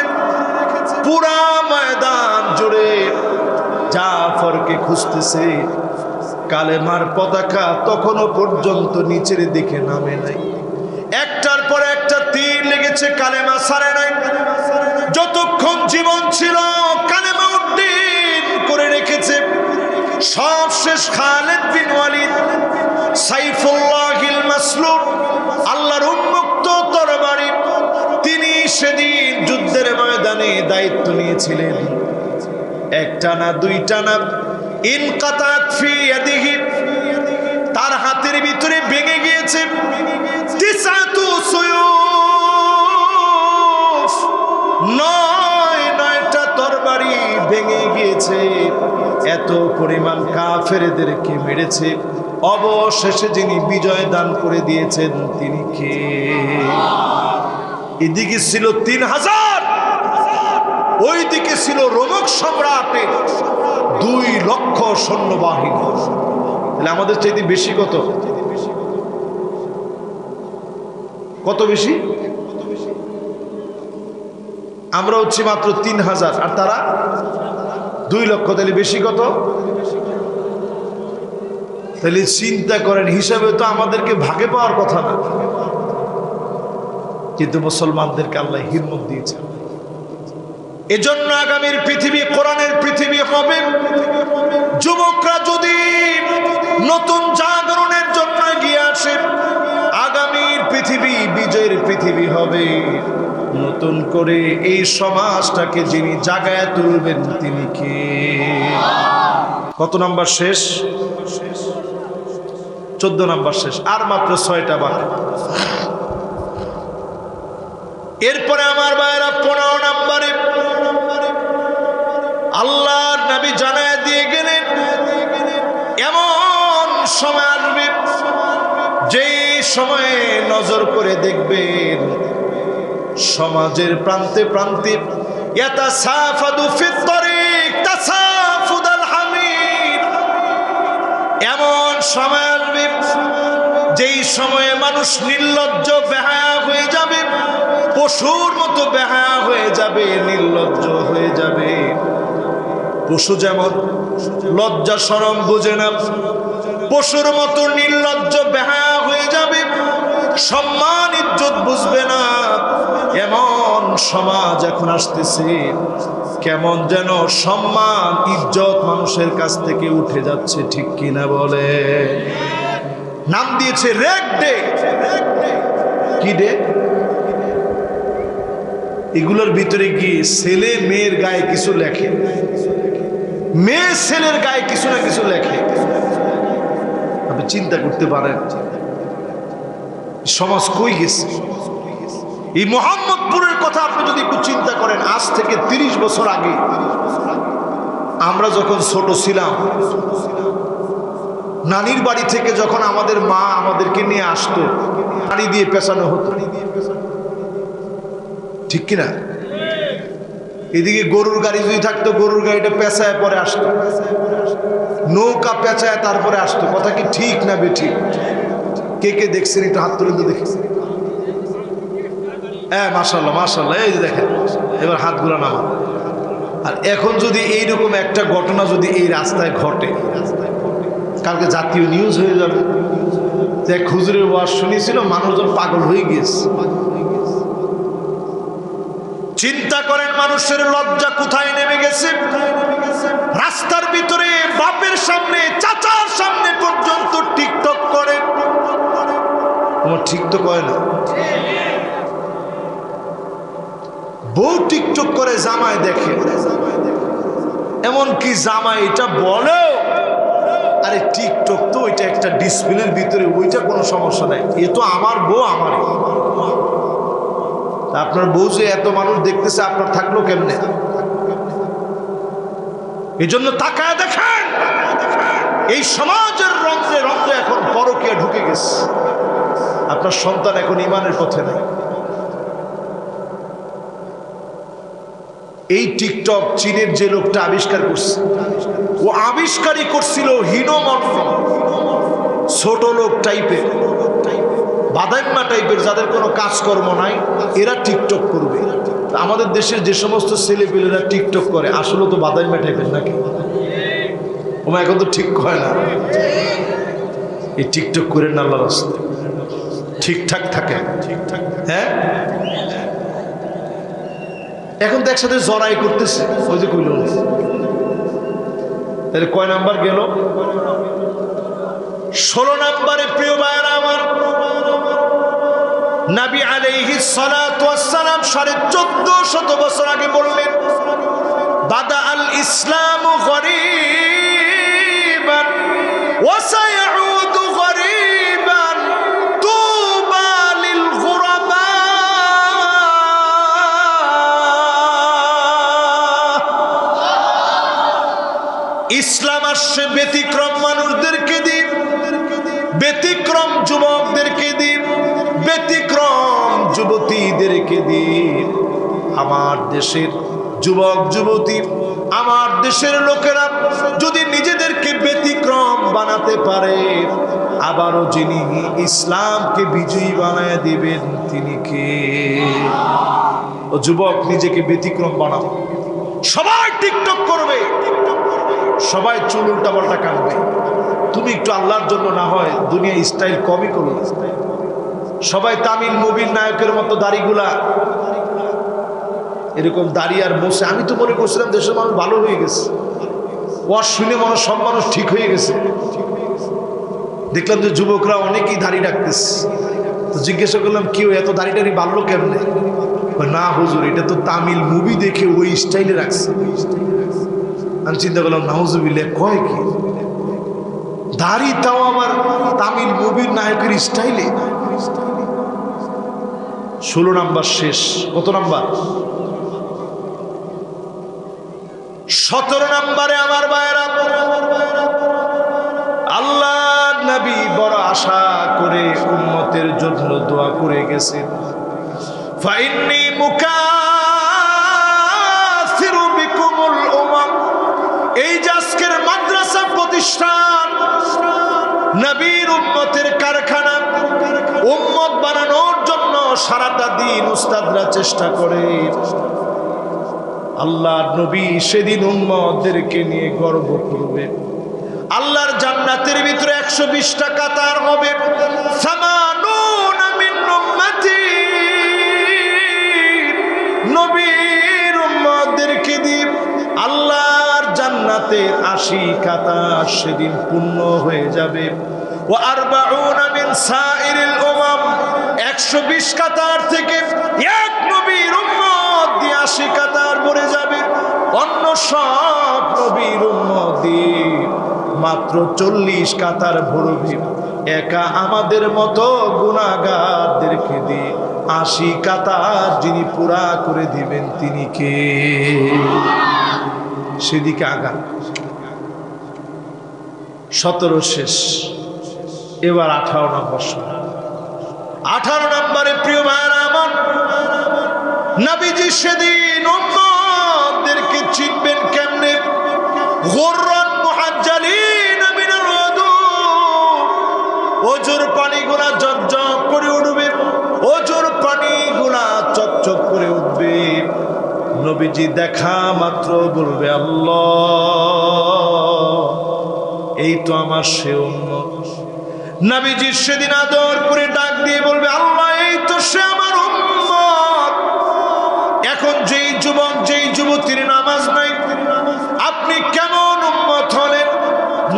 পুরা ময়দান জুড়ে জাফরকে খুঁজতেছে, কালেমার পতাকা তখনও পর্যন্ত নিচের দিকে নামে নাই, একটার পর একটা তীর লেগেছে, কালেমা ছাড়ে নাই। যতক্ষণ জীবন ছিল কালেমা উড্ডীন করে রেখেছে। সবশেষ খালিদ বিন ওয়ালিদ সাইফুল্লাহিল মাসলুল, আল্লাহর উন্মুক্ত তরবারি, তিনি সেদিন যুদ্ধের ময়দানে দায়িত্ব নিয়েছিলেন। একটা না দুইটা না, ইনকাতাত ফি ইয়াদিহি, তার হাতের ভিতরে ভেঙে গিয়েছে তিসআতু সুয়ুফ, নয়টা তরবারি ভেঙে গিয়েছে। এত পরিমাণ কাফেরদেরকে মেরেছে। অবশেষে যিনি বিজয় দান করে দিয়েছেন তিনি কে? এদিকে ছিল 3000, ওইদিকে ছিল রোমক সম্রাটের 2 লক্ষ সৈন্যবাহিনী। তাহলে আমাদের চাইতে বেশি কত? কত বেশি? আমরা হচ্ছি মাত্র 3000 আর তারা 2 লক্ষ। তাহলে বেশি কত? তাহলে চিন্তা করেন, হিসাবে তো আমাদেরকে ভাগে পাওয়ার কথা না, কিন্তু মুসলমানদেরকে আল্লাহ হিম্মত দিয়েছেন। এজন্য আগামীর পৃথিবী কোরআনের পৃথিবী হবে। যুবকরা যদি নতুন জাগরণের জন্য এগিয়ে আসে, আগামীর পৃথিবী বিজয়ের পৃথিবী হবে। নতুন করে এই সমাজটাকে যিনি জাগায় তুলবেন তিনি কে? কত নাম্বার শেষ? 14 নাম্বার শেষ, আর মাত্র 6টা বাকি। এরপরে আমার ভাইয়েরা 15 নাম্বারে আল্লাহর নবী জানায় দিয়ে গেলেন, এমন সময় আসবে যেই সময়ে নজর করে দেখবেন সমাজের প্রান্তে প্রান্তে ইয়াতাসাফাদু ফিত তরিক তাসাফুদাল হামির, এমন সময় আসবে যেই সময়ে মানুষ নির্লজ্জ বেহায়া হয়ে যাবে, পশুর মতো বেহায়া হয়ে যাবে, নির্লজ্জ হয়ে যাবে। পশু যেমন লজ্জা শরম বুঝে না, পশুর মতো নির্লজ্জ বেহায়া হয়ে যাবে, সম্মান ইজ্জত বুঝবে না। এমন সমাজ এখন আসতেছে, কেমন যেন সম্মান ইজ্জত মানুষের কাছ থেকে উঠে যাচ্ছে, ঠিক কিনা বলে? নাম দিয়েছে রেড ডে। কি ডে? এগুলোর ভিতরে গিয়ে ছেলে মেয়ের গায়ে কিছু লেখে, মেয়ে ছেলের গায়ে কিছু না কিছু লেখে। আপনি চিন্তা করতে পারেন সমাজ কই গেছে? এই মোহাম্মদপুরের কথা আপনি যদি একটু চিন্তা করেন, আজ থেকে 30 বছর আগে আমরা যখন ছোট ছিলাম, নানির বাড়ি থেকে যখন আমাদের মা আমাদেরকে নিয়ে আসতো, গাড়ি দিয়ে পেছানো হতো, ঠিক কিনা? এদিকে গরুর গাড়ি যদি থাকতো, গরুর গাড়িটা পেঁচায় পরে আসতো, নৌকা পেঁচায় তারপরে আসতো। কথা কি ঠিক না বেঠিক? কে কে দেখছেন একটু হাত তুলে তো দেখি। হ্যাঁ, মাশাআল্লাহ মাশাআল্লাহ, এই যে দেখেন, এবার হাতগুলো নামা। আর এখন যদি এইরকম একটা ঘটনা যদি এই রাস্তায় ঘটে, কালকে জাতীয় নিউজ হয়ে যাবে যে হুজুরের ওয়াজ শুনেছিল, মানুষজন পাগল হয়ে গিয়েছে। চিন্তা করেন মানুষের লজ্জা কোথায় নেমে গেছে। রাস্তার ভিতরে বাপের সামনে চাচার সামনে পর্যন্ত টিকটক করে। তোমার ঠিক তো কয় না? বউ টিকটক করে জামাই দেখে, এমনকি জামাই এটা বলেও, আরে টিকটক তো ওইটা একটা ডিসপ্লের ভিতরে, ওইটা কোনো সমস্যা নাই, এ তো আমার বউ, আমার। আপনার বউ যে এত মানুষ দেখতেছে, আপনার থাকলো কেমনে? এই জন্য তাকায় দেখেন, এই সমাজের রন্ধ্রে রন্ধ্রে এখন পরকীয়া ঢুকে গেছে। আপনার সন্তান এখন ইমানের পথে নাই। এই টিকটক চীনের যে লোকটা আবিষ্কার করছে, ও আবিষ্কারই করছিল হীনমন্য ছোট লোক টাইপের, বাদাইম্মা টাইপের, যাদের কোনো কাজকর্ম নাই, এরা টিকটক করবে। আমাদের দেশের যে সমস্ত ছেলেপেলেরা টিকটক করে, আসলে তো বাদাইম্মা টাইপের নাকি? ওমা এখন তো ঠিক হয় না। এই টিকটক করে না, আল্লাহর রাস্তায় ঠিকঠাক থাকে। হ্যাঁ, এখন তো একসাথে জড়াই করতেছে, ওই যে কইল। তাহলে কয় নাম্বার গেল? 16 নাম্বারে প্রিয় ভাইরা আমার, নবী আলাইহিস সালাতু ওয়াস সালাম 1450 বছর আগে বললেন, বাদা আল ইসলামু গরীবান ওয়া সায়াউদু গরীবান তুবা লিল গুরাবা। ইসলাম আসছে ব্যতিক্রম মানুষদেরকে দিন, ব্যতিক্রম যুবকদেরকে দিন, ব্যতিক্রম যুবতীদেরকে দিন। আমার দেশের যুবক যুবতী, আমার দেশের লোকেরা যদি নিজেদেরকে ব্যতিক্রম বানাতে পারে, আবারও যিনি ইসলামকে বিজয়ী বানায় দিবেন তিনি কে? ও যুবক, নিজেকে ব্যতিক্রম বানাও। সবাই টিকটক করবে, সবাই চুল উল্টাপাল্টা কাটবে, তুমি একটু আল্লাহর জন্য না হয় দুনিয়া স্টাইল কমই করো। সবাই তামিল মুভির নায়কের মতো দাড়িগুলা, এরকম দাড়ি আর মোছে। আমি তো মনে করছিলাম দেশের মানুষ ভালো হয়ে গেছে, ওয়াজ শুনে মনে সব মানুষ ঠিক হয়ে গেছে। দেখলাম যে যুবকরা অনেকেই দাড়ি রাখতেছে। তো জিজ্ঞাসা করলাম, কেউ এত দাড়ি টাড়ি বাড়লো কেমনে? না হুজুর, এটা তো তামিল মুভি দেখে ওই স্টাইলে রাখছে। আমি চিন্তা করলাম, নাউজুবিল্লাহ, কয় কি দাড়ি, তাও আমার তামিল মুভির নায়কের স্টাইলে। 16 নাম্বার শেষ। কত নাম্বার? 17 নাম্বারে আমার ভাইরা, আল্লাহ নবী বড় আশা করে উম্মতের জন্য দোয়া করে গেছেন, ফাইন্নী মুকাসিরু বিকুমুল উমাম। এই যে আজকের মাদ্রাসা প্রতিষ্ঠান, নবীর উম্মতের কারখানা, উম্মত বানানোর জন্য সারাটা দিন উস্তাদরা চেষ্টা করে। আল্লাহর নবী সেদিন উম্মতদেরকে নিয়ে গর্ব করবে। আল্লাহর জান্নাতের ভিতরে 120টা কাতার হবে। সামানুনা মিন উম্মতি, নবীর উম্মতদেরকে দিয়ে আল্লাহর জান্নাতের 80 কাতার সেদিন পূর্ণ হয়ে যাবে। ওয়া আরবাউনা মিন সাইরিল উমাম, 120 কাতার থেকে এক নবীর উম্মত দিয়ে 80 কাতার ভরে যাবে। অন্য সব নবীর উম্মত দিয়ে মাত্র 40 কাতার ভরবে। একা আমাদের মতো গুনাহগারদেরকে দিয়ে 80 কাতার যিনি পুরা করে দিবেন তিনি কে? সেদিকে আগা। 17 শেষ, এবার 18 নম্বর। 18 নম্বরে প্রিয় ভাইরা আমার, নবীজি সেদিন উম্মতদেরকে চিনবেন কেমনে? গুররান মুহাজ্জালিন মিনাল ওযু, ওজুর পানিগুলা ঝকঝক করে উঠবে, ওজুর পানিগুলা চকচক করে উঠবে। নবীজি দেখা মাত্র বলবে, আল্লাহ, এই তো আমার সে উম্মত। নবীজি সেদিন আদর করে ডাক দিয়ে বলবে, আল্লাহ, এই তো সে আমার উম্মত। এখন যেই যুবক, যেই যুবতীর নামাজ নাই, আপনি কেমন উম্মত হলেন?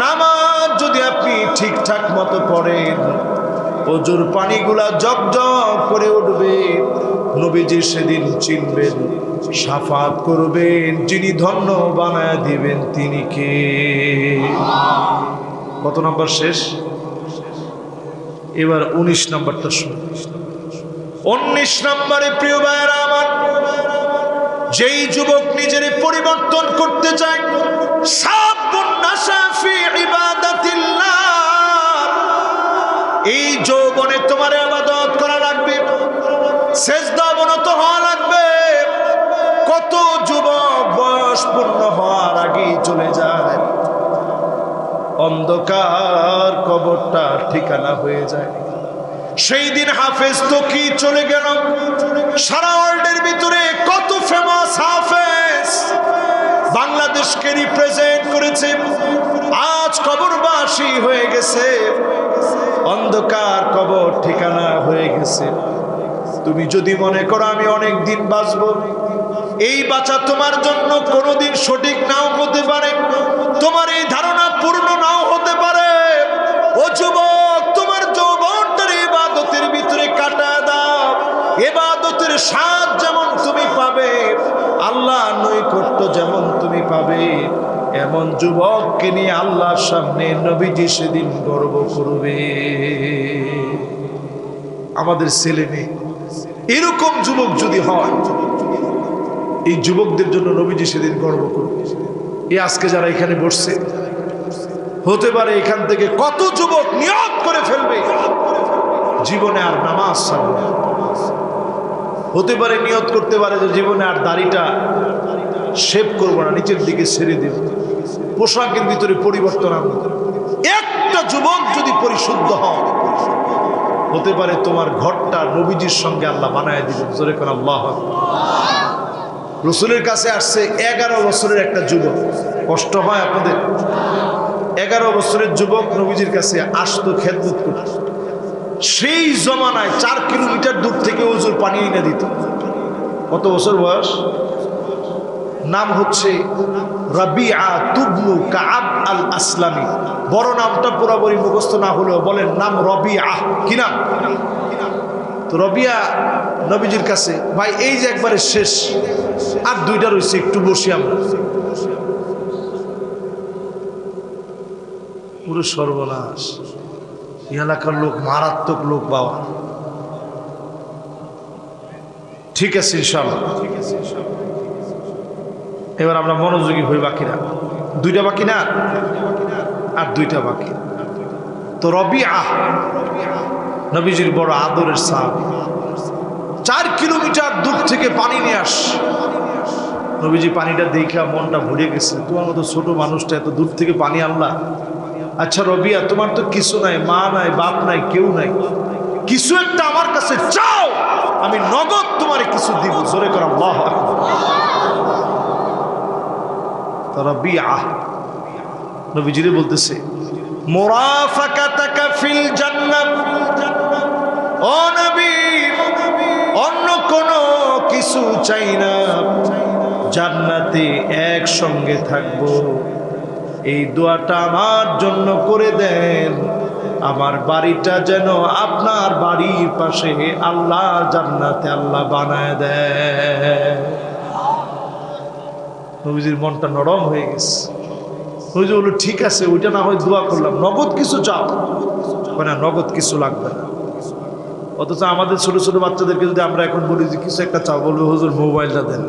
নামাজ যদি আপনি ঠিকঠাক মতো পড়েন, ওজুর পানিগুলা জকজক করে উঠবে। নবীজি সেদিন চিনবেন শাফাত করবেন, যিনি ধন্য বানায় দিবেন তিনি কে? কত নম্বর শেষ? এবার 19 নম্বরটা শুনুন। 19 নম্বরে প্রিয় ভাইরা আমার, যেই যুবক নিজের পরিবর্তন করতে চায়, সাবুন নাশা ফি ইবাদাতিল্লাহ, এই যৌবনে তোমার ইবাদত করা লাগবে, সিজদা অবনত হওয়া লাগবে। কত যুবক বয়স পূর্ণ হওয়ার আগেই চলে যায়, অন্ধকার কবরটা ঠিকানা হয়ে যায়। সেই দিন হাফেজ তো কি চলে গেল, সারা ওয়ার্ল্ডের ভিতরে কত ফেমাস হাফেজ বাংলাদেশকে রিপ্রেজেন্ট করেছে, আজ কবরবাসী হয়ে গেছে, অন্ধকার কবর ঠিকানা হয়ে গেছে। তুমি যদি মনে করো আমি অনেক দিন বাঁচবো, এই বাঁচা তোমার জন্য কোনোদিন সঠিক নাও হতে পারে, তোমার এই ধারণা পূর্ণ নাও হতে পারে। ও যুবক, তোমার যৌবনটার ইবাদতের ভিতরে কাটা দাও। ইবাদতের স্বাদ যেমন তুমি পাবে, আল্লাহ নৈকট্য যেমন তুমি পাবে, এমন যুবককে নিয়ে আল্লাহর সামনে নবীজি সেদিন গর্ব করবে। আমাদের ছেলে মেয়ে এরকম যুবক যদি হয়, এই যুবকদের জন্য নবীজি সেদিন গর্ব করবে। এই আজকে যারা এখানে বসছে, হতে পারে এখান থেকে কত যুবক নিয়ত করে ফেলবে জীবনে আর নামাজ ছাড়বে না। হতে পারে নিয়ত করতে পারে যে জীবনে আর দাড়িটা শেভ করবো না, নিচের দিকে ছেড়ে দেব, পোশাকের ভিতরে পরিবর্তন আনবো। একটা যুবক যদি পরিশুদ্ধ হয়, হতে পারে তোমার ঘরটা নবীজির সঙ্গে আল্লাহ বানায় দিবেন। জোরে কোন আল্লাহ। রসুলের কাছে আসছে 11 বছরের একটা যুবক। কষ্ট হয় আপনাদের? 11 বছরের যুবক নবীজির কাছে আসতো খেদমত করত। সেই জমানায় 4 কিলোমিটার দূর থেকে হুজুর পানি এনে দিত। কত বছর বয়স? নাম হচ্ছে রাবিআ তুবনু কাআব আল আসলামি। বড় নামটা পুরোপুরি মুখস্থ না হলেও বলেন নাম রবিআ। কি নাম? তো রবিআ নবীজির কাছে, ভাই এই যে একবারে শেষ, আর 2টা রয়েছে, একটু বসি আমরা। পুরো সর্বনাশ, এলাকার লোক মারাত্মক লোক বাবা। ঠিক আছে ইনশাআল্লাহ, এবার আমরা মনোযোগী হই। বাকিরা 2টা বাকি না, আর 2টা বাকি। তো রবিআ নবীজির বড় আদরের সাহাবী, 4 কিলোমিটার দূর থেকে পানি নিয়ে আস। নবীজি পানিটা দেখা মনটা ভরে গেছে, তোমার মতো ছোট মানুষটা এত দূর থেকে পানি আনলা। আচ্ছা রবিআ, তোমার তো কিছু নাই, মা নাই, বাপ নাই, কেউ নাই, কিছু একটা আমার কাছে চাও, আমি নগদ তোমারে কিছু দিব। জোরে কর আল্লাহু আকবার। তো রবিআ নবীজিরে বলতেছে, মুরাফাকাতাকা ফিল জান্নাহ, ও নবী অন্য কোনো কিছু চাই না, জান্নাতে একসঙ্গে থাকবো, এই দোয়াটা আমার জন্য করে দেন। আমার বাড়িটা যেন আপনার বাড়ির পাশে আল্লাহ জান্নাতে আল্লাহ বানায় দেয়। নবীজির মনটা নরম হয়ে গেছে। নবীজি বলল ঠিক আছে, ওইটা না হয় দোয়া করলাম, নগদ কিছু চাও? না, নগদ কিছু লাগবে না। অথচ আমাদের ছোট ছোট বাচ্চাদেরকে যদি আমরা এখন বলি যে কিছু একটা চাও, বলবে হুজুর মোবাইলটা দেন,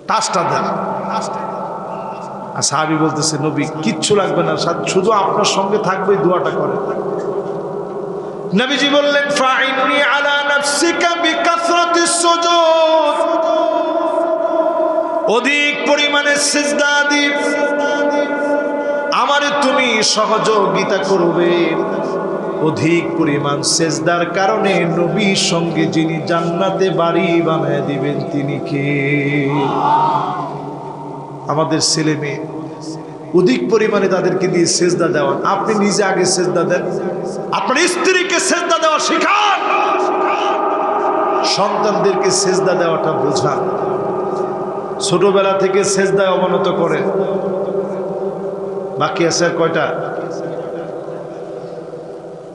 তাসটা দেন। আর সাহাবী বলতেছে নবী কিচ্ছু লাগবে না, শুধু আপনার সঙ্গে থাকবে, দোয়াটা করে। নবীজি বললেন ফাইন্নি আলা নাফসিকা বিকাসরাতিস সুজুদ, অধিক পরিমাণে সিজদা দিন, আমারে তুমি সহযোগিতা করবে। অধিক পরিমাণ সিজদার কারণে নবীর সঙ্গে যিনি জান্নাতে বাড়ি বানায় দিবেন তিনি কে? আমাদের ছেলে মেয়ে অধিক পরিমাণে তাদেরকে দিয়ে সিজদা দেওয়ান। আপনি নিজে আগে সিজদা দেন, আপনার স্ত্রীকে সিজদা দেওয়া শেখান, সন্তানদেরকে সিজদা দেওয়াটা বোঝান। ছোটবেলা থেকে সিজদায় অবনত করে। বাকি আছে আর কয়টা?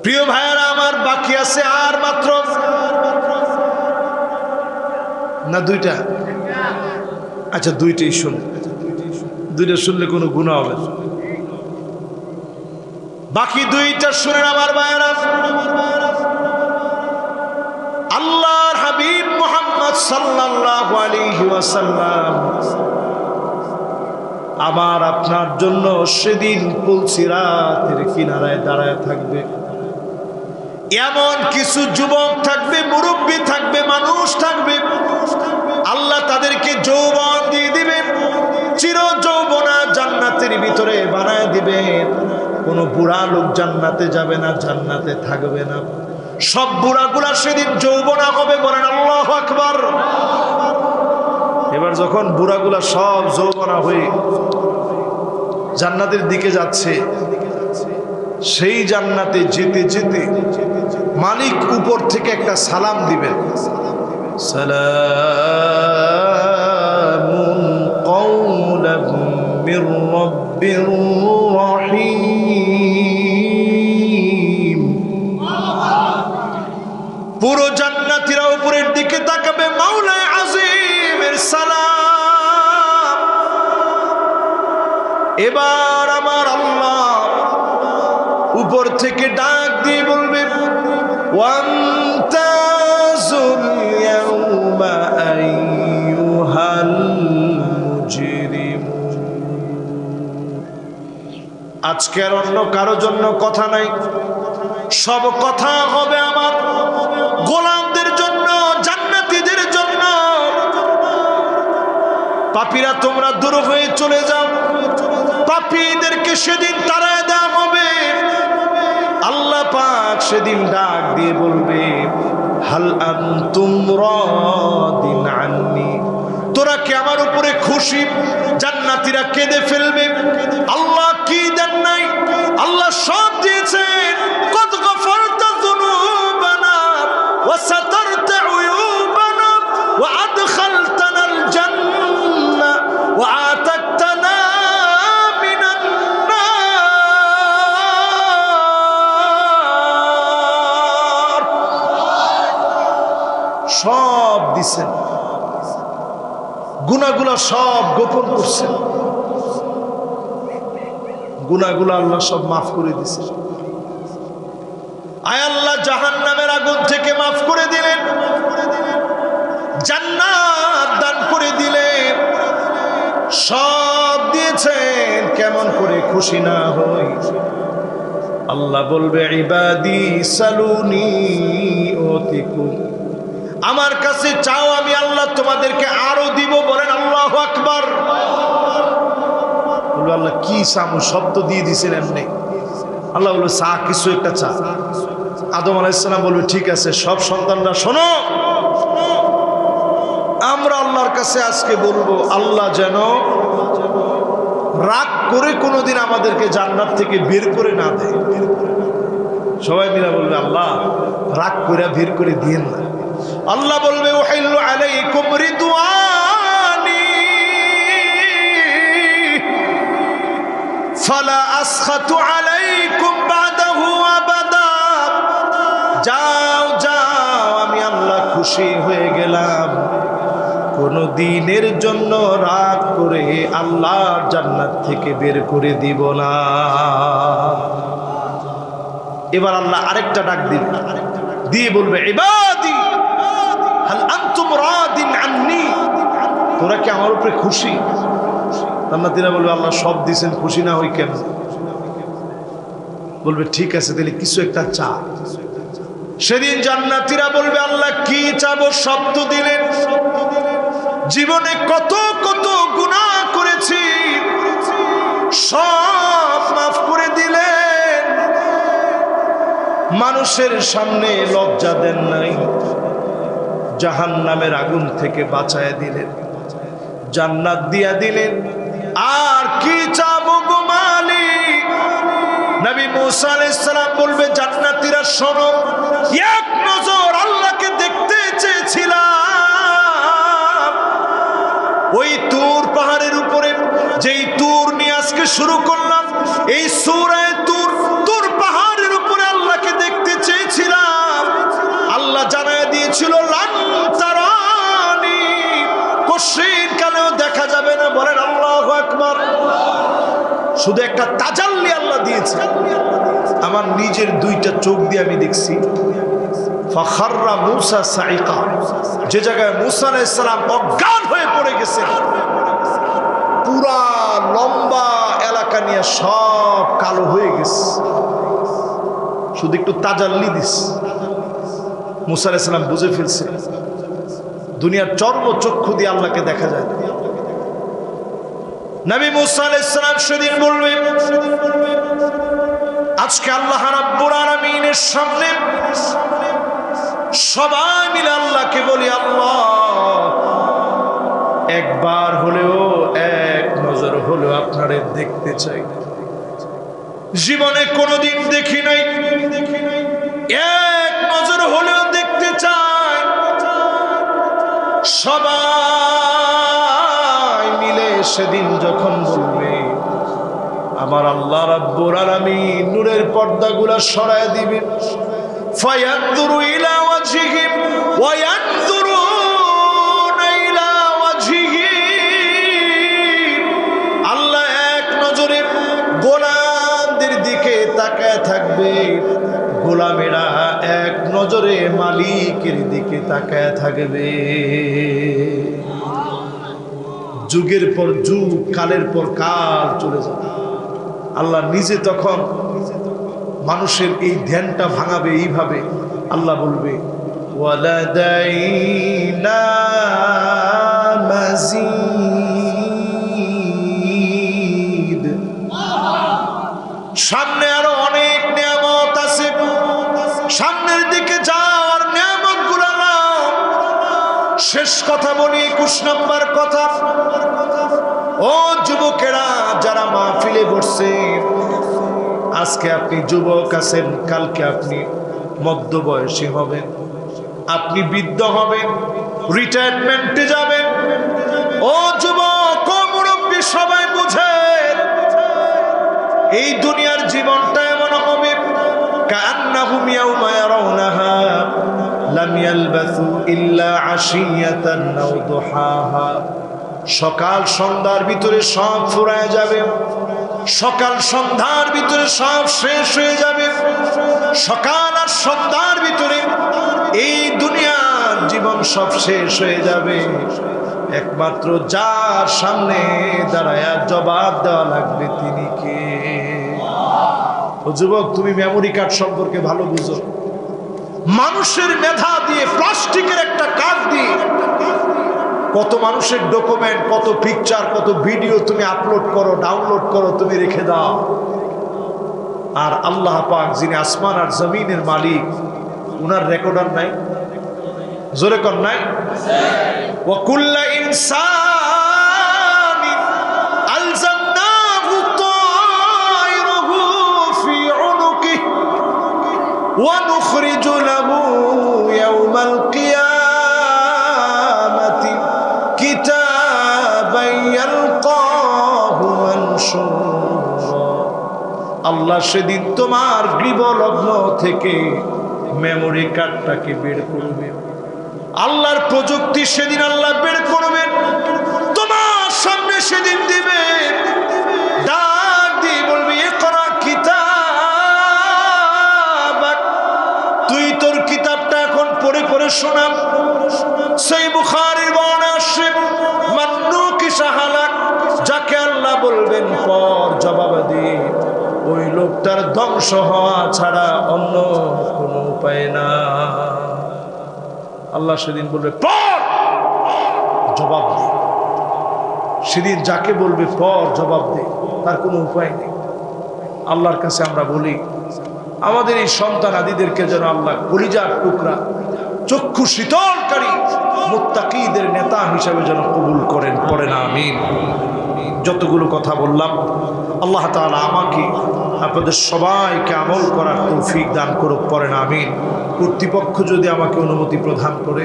প্রিয় ভাইয়েরা আমার, বাকি আছে আর মাত্র না দুইটা? আচ্ছা দুইটাই শুন, দুইটা শুনলে কোনো গুনাহ হবে না। বাকি দুইটা শুনেন আমার ভাইরা। আল্লাহর হাবিব মুহাম্মদ সাল্লাল্লাহু আলাইহি ওয়াসাল্লাম আমার আপনার জন্য সেদিন পুলসিরাতের কিনারায় দাঁড়ায় থাকবে। এমন কিছু যুবক থাকবে, মুরব্বী থাকবে, মানুষ থাকবে, আল্লাহ তাদেরকে যৌবন দিয়ে দিবেন, চির যৌবনা জান্নাতের ভিতরে বানায় দিবেন। কোনো বুড়া লোক জান্নাতে যাবে না, জান্নাতে থাকবে না, সব বুড়াগুলা সেদিন যৌবনা হবে। বলেন আল্লাহু আকবার। এবার যখন বুড়াগুলা সব যৌবনা হয়ে জান্নাতের দিকে যাচ্ছে, সেই জান্নাতে যেতে যেতে মালিক উপর থেকে একটা সালাম দিবেন, সালামুন কওলাম মির রাব্বির রহিম। পুরো জান্নাতীরা উপরের দিকে তাকাবে, মাওলা আজিমের সালাম। এবার আমার আল্লাহ উপর থেকে ডাক দিয়ে বলবে, ওয়ান্তাজুল ইয়াউমা আইয়ুহাল মুজরিমুন। আজকে আর অন্য কারো জন্য কথা নাই, সব কথা হবে আমার গোলামদের জন্য, জান্নাতীদের জন্য। পাপীরা তোমরা দূর হয়ে চলে যাও, পাপীদেরকে সেদিন তাড়ায় দেওয়া হবে। আল্লাহ পাক সেদিন ডাক দিয়ে বলবে, হাল আনতুম রাদিন আন্নি, তোরা কি আমার উপরে খুশি? জান্নাতীরা কেঁদে ফেলবে, আল্লাহ কি দেন নাই? আল্লাহ সব দিয়েছেন। কদ গফরতা যুনুবানা ওয়া সাতারতা উয়ুবানা ওয়া আদখালতানাল জান্নাহ ওয়া আতাকতানা মিনান নার। সব দিছেন, গুনাহগুলো সব গোপন করছেন, গুনাহগুলো আল্লাহ সব মাফ করে দিছে। আয় আল্লাহ জাহান্নামের আগুন থেকে মাফ করে দিলেন, জান্নাত দান করে দিলেন, সব দিয়েছেন। কেমন করে খুশি না হই? আল্লাহ বলবে, ইবাদি সালুনি ওতিকুম, আমার কাছে চাও, আমি আল্লাহ তোমাদেরকে আরো দিব। বলেন আল্লাহু আকবার। বলবে আল্লাহ কি চামু? সব তো দিয়ে দিছেন এমনি। আল্লাহ বলবে চা, কিছু একটা চা। আদম আলাইহিস সালাম বলবে ঠিক আছে। সব সন্তানরা শোনো, আমরা আল্লাহর কাছে আজকে বলবো, আল্লাহ যেন রাগ করে কোনোদিন আমাদেরকে জান্নাত থেকে বের করে না দেয়। সবাই মিলে বলবে আল্লাহ রাগ করে বের করে দিয়েন না। আল্লাহ বলবে, উহিল্লু আলাইকুম রিদওয়ানি ফালা আসখাতু আলাইকুম বাদাহু আবাদা। যাও যাও, আমি আল্লাহ খুশি হয়ে গেলাম, কোন দিনের জন্য রাগ করে আল্লাহর জান্নাত থেকে বের করে দিব না। এবার আল্লাহ আরেকটা ডাক দিবে, দিয়ে বলবে, ইবাদি হাল আনতুম রাদিন আন্নি, তোরা কি আমার উপরে খুশি? জান্নাতীরা বলবে আল্লাহ সব দিয়েছেন, খুশি না হই কেন? বলবে ঠিক আছে, তাহলে কিছু একটা চা। সেদিন জান্নাতীরা বলবে আল্লাহ কি চাবো? সব তো দিলেন, জীবনে কত কত গুনাহ করেছি, সব মাফ করে দিলেন, মানুষের সামনে লজ্জা দেন নাই, জাহান্নামের আগুন থেকে বাঁচায় দিলেন, জান্নাত দিয়া দিলেন। আর কি চাবো গো মালিক? নবী মুসা আলাইহিস সালাম বলবে, জান্নাতীরা শোনো, এক নজর আল্লাহকে দেখতে চেয়েছিলাম, ওই তুর পাহাড়ের উপরে, যেই তুর নিয়ে আজকে শুরু করলাম, এই সূরা তুর, তুর পাহাড়ের উপরে আল্লাহকে দেখতে চেয়েছিলাম। আল্লাহ জানায় দিয়েছিল, লান তারানি, শুধু একটা তাজাল্লি আল্লাহ দিয়েছে। আমার নিজের দুইটা চোখ দিয়ে আমি দেখছি। ফাখাররা মূসা সাইকা, যে জায়গায় মূসা আলাইহিস সালাম অজ্ঞান হয়ে পড়ে গেছেন, পুরা লম্বা এলাকা নিয়ে সব কালো হয়ে গেছে, শুধু একটু তাজাল্লি দিস। মূসা আলাইহিস সালাম বুঝে ফেলছে দুনিয়ার চর্ম চক্ষু দিয়ে আল্লাহকে দেখা যায় না। নবী মূসা আলাইহিস সালাম সেদিন বলবেন, আজকে আল্লাহ রাব্বুল আলামিনের সামনে সবাই মিলে আল্লাহকে বলি, আল্লাহ একবার হলেও, এক নজর হলেও আপনারে দেখতে চাই। জীবনে কোনোদিন দেখি নাই, এক নজর হলেও দেখতে চাই। সবাই মিলে সেদিন যখন বলবে, আমার আল্লাহ রাব্বুল আলামিন নূরের পর্দাগুলা সরায় দিবেন। ফায়ানযুরু ইলা ওয়াজহিহি ওয়া ইয়ানযুরুনা ইলা ওয়াজহিহি, আল্লাহ এক নজরে গোলামদের দিকে তাকায় থাকবে, গোলামেরা এক নজরে মালিকের দিকে তাকায় থাকবে। যুগের পর যুগ, কালের পর কাল চলে যাবে। আল্লাহ নিজে তখন মানুষের এই ধ্যানটা ভাঙাবে এইভাবে। আল্লাহ বলবে, ওয়ালাদাইনা মাজিদ, সামনে আরো অনেক নিয়ামত আছে, সামনের দিকে যাওয়ার নিয়ামত গুলো নাও। শেষ কথা বলি, 21 নম্বর কথা। ও যুবকেরা যারা মাহফিলে বসছেন, আজকে আপনি যুবক আছেন, কালকে আপনি মধ্যবয়সী হবেন, আপনি বৃদ্ধ হবেন, রিটায়ারমেন্টে যাবেন। ও যুবক, ও মুরব্বী, সবাই বুঝেন এই দুনিয়ার জীবনটা এমন হবে, কান্নাহুম ইয়াউমা ইয়ারাউনাহা লাম ইয়ালবাসু ইল্লা আশিয়াতান আও দুহাহা। সকাল সন্ধ্যার ভিতরে সব ফুরায় যাবে, সকাল সন্ধ্যার ভিতরে সব শেষ হয়ে যাবে। সকাল আর সন্ধ্যার ভিতরে এই দুনিয়ার জীবন সব শেষ হয়ে যাবে। একমাত্র যার সামনে দাঁড়ায়া জবাব দেওয়া লাগবে, তিনি কে? ও যুবক, তুমি মেমোরি কার্ড সম্পর্কে ভালো বুঝো। মানুষের মেধা দিয়ে, প্লাস্টিকের একটা কার্ড দিয়ে কত মানুষের ডকুমেন্ট, কত পিকচার, কত ভিডিও তুমি আপলোড করো, ডাউনলোড করো, তুমি রেখে দাও। আর আল্লাহ পাক যিনি আসমান আর জমিনের মালিক, উনার রেকর্ডার নাই? জোরে কর নাই? ওয়া কুল্লা ইনসানিন আলজামনাহু তায়রাহু ফি উনুকিহি ওয়া নুখরিজু লাহু ইয়াওমাল কিয়ামাতি কিতাবান ইয়ালকাহু মানশুরা। আল্লাহ সেদিন তোমার গৃহলগ্ন থেকে মেমোরি কার্ডটাকে বের করবে। আল্লাহর প্রযুক্তি সেদিন আল্লাহ বের করবেন, তোমার সামনে সেদিন দিবে, ডাক দিয়ে বলবে, ইকরা কিতাবাক, তুই তোর কিতাবটা এখন পড়ে পড়ে শোনা। সেই বুখারীর বর্ণনা আসছে, মান্নুকি সাহালাক, যাকে আল্লাহ বলবেন পর জবাব দে, ওই লোকটার ধ্বংস হওয়া ছাড়া অন্য কোনো উপায় না। আল্লাহ সেদিন বলবে পর, জবাব দে। সেদিন যাকে বলবে পর, জবাব দে, তার কোনো উপায় নেই। আল্লাহর কাছে আমরা বলি, আমাদের এই সন্তান আদিদেরকে যেন আল্লাহ কলিজার টুকরা, চক্ষু শীতলকারী মুত্তাকিদের নেতা হিসাবে যেন কবুল করেন, পড়েন আমিন। যতগুলো কথা বললাম, আল্লাহ তাআলা আমাকে আপনাদের সবাইকে আমল করার তৌফিক দান করুক, পড়েন আমিন। কর্তৃপক্ষ যদি আমাকে অনুমতি প্রদান করে,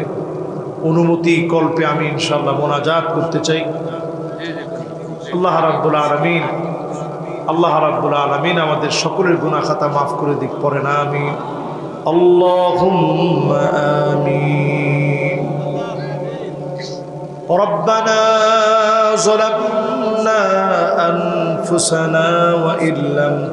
অনুমতি কল্পে আমি ইনশাআল্লাহ মোনাজাত করতে চাই। আল্লাহ রাব্বুল আলামিন, আল্লাহ রাব্বুল আলামিন আমাদের সকলের গুনাহ খাতা মাফ করে দিক, পড়েন আমিন। আল্লাহুম্মা আমিন। রব্বানা যালামনা أنفسنا وإن لم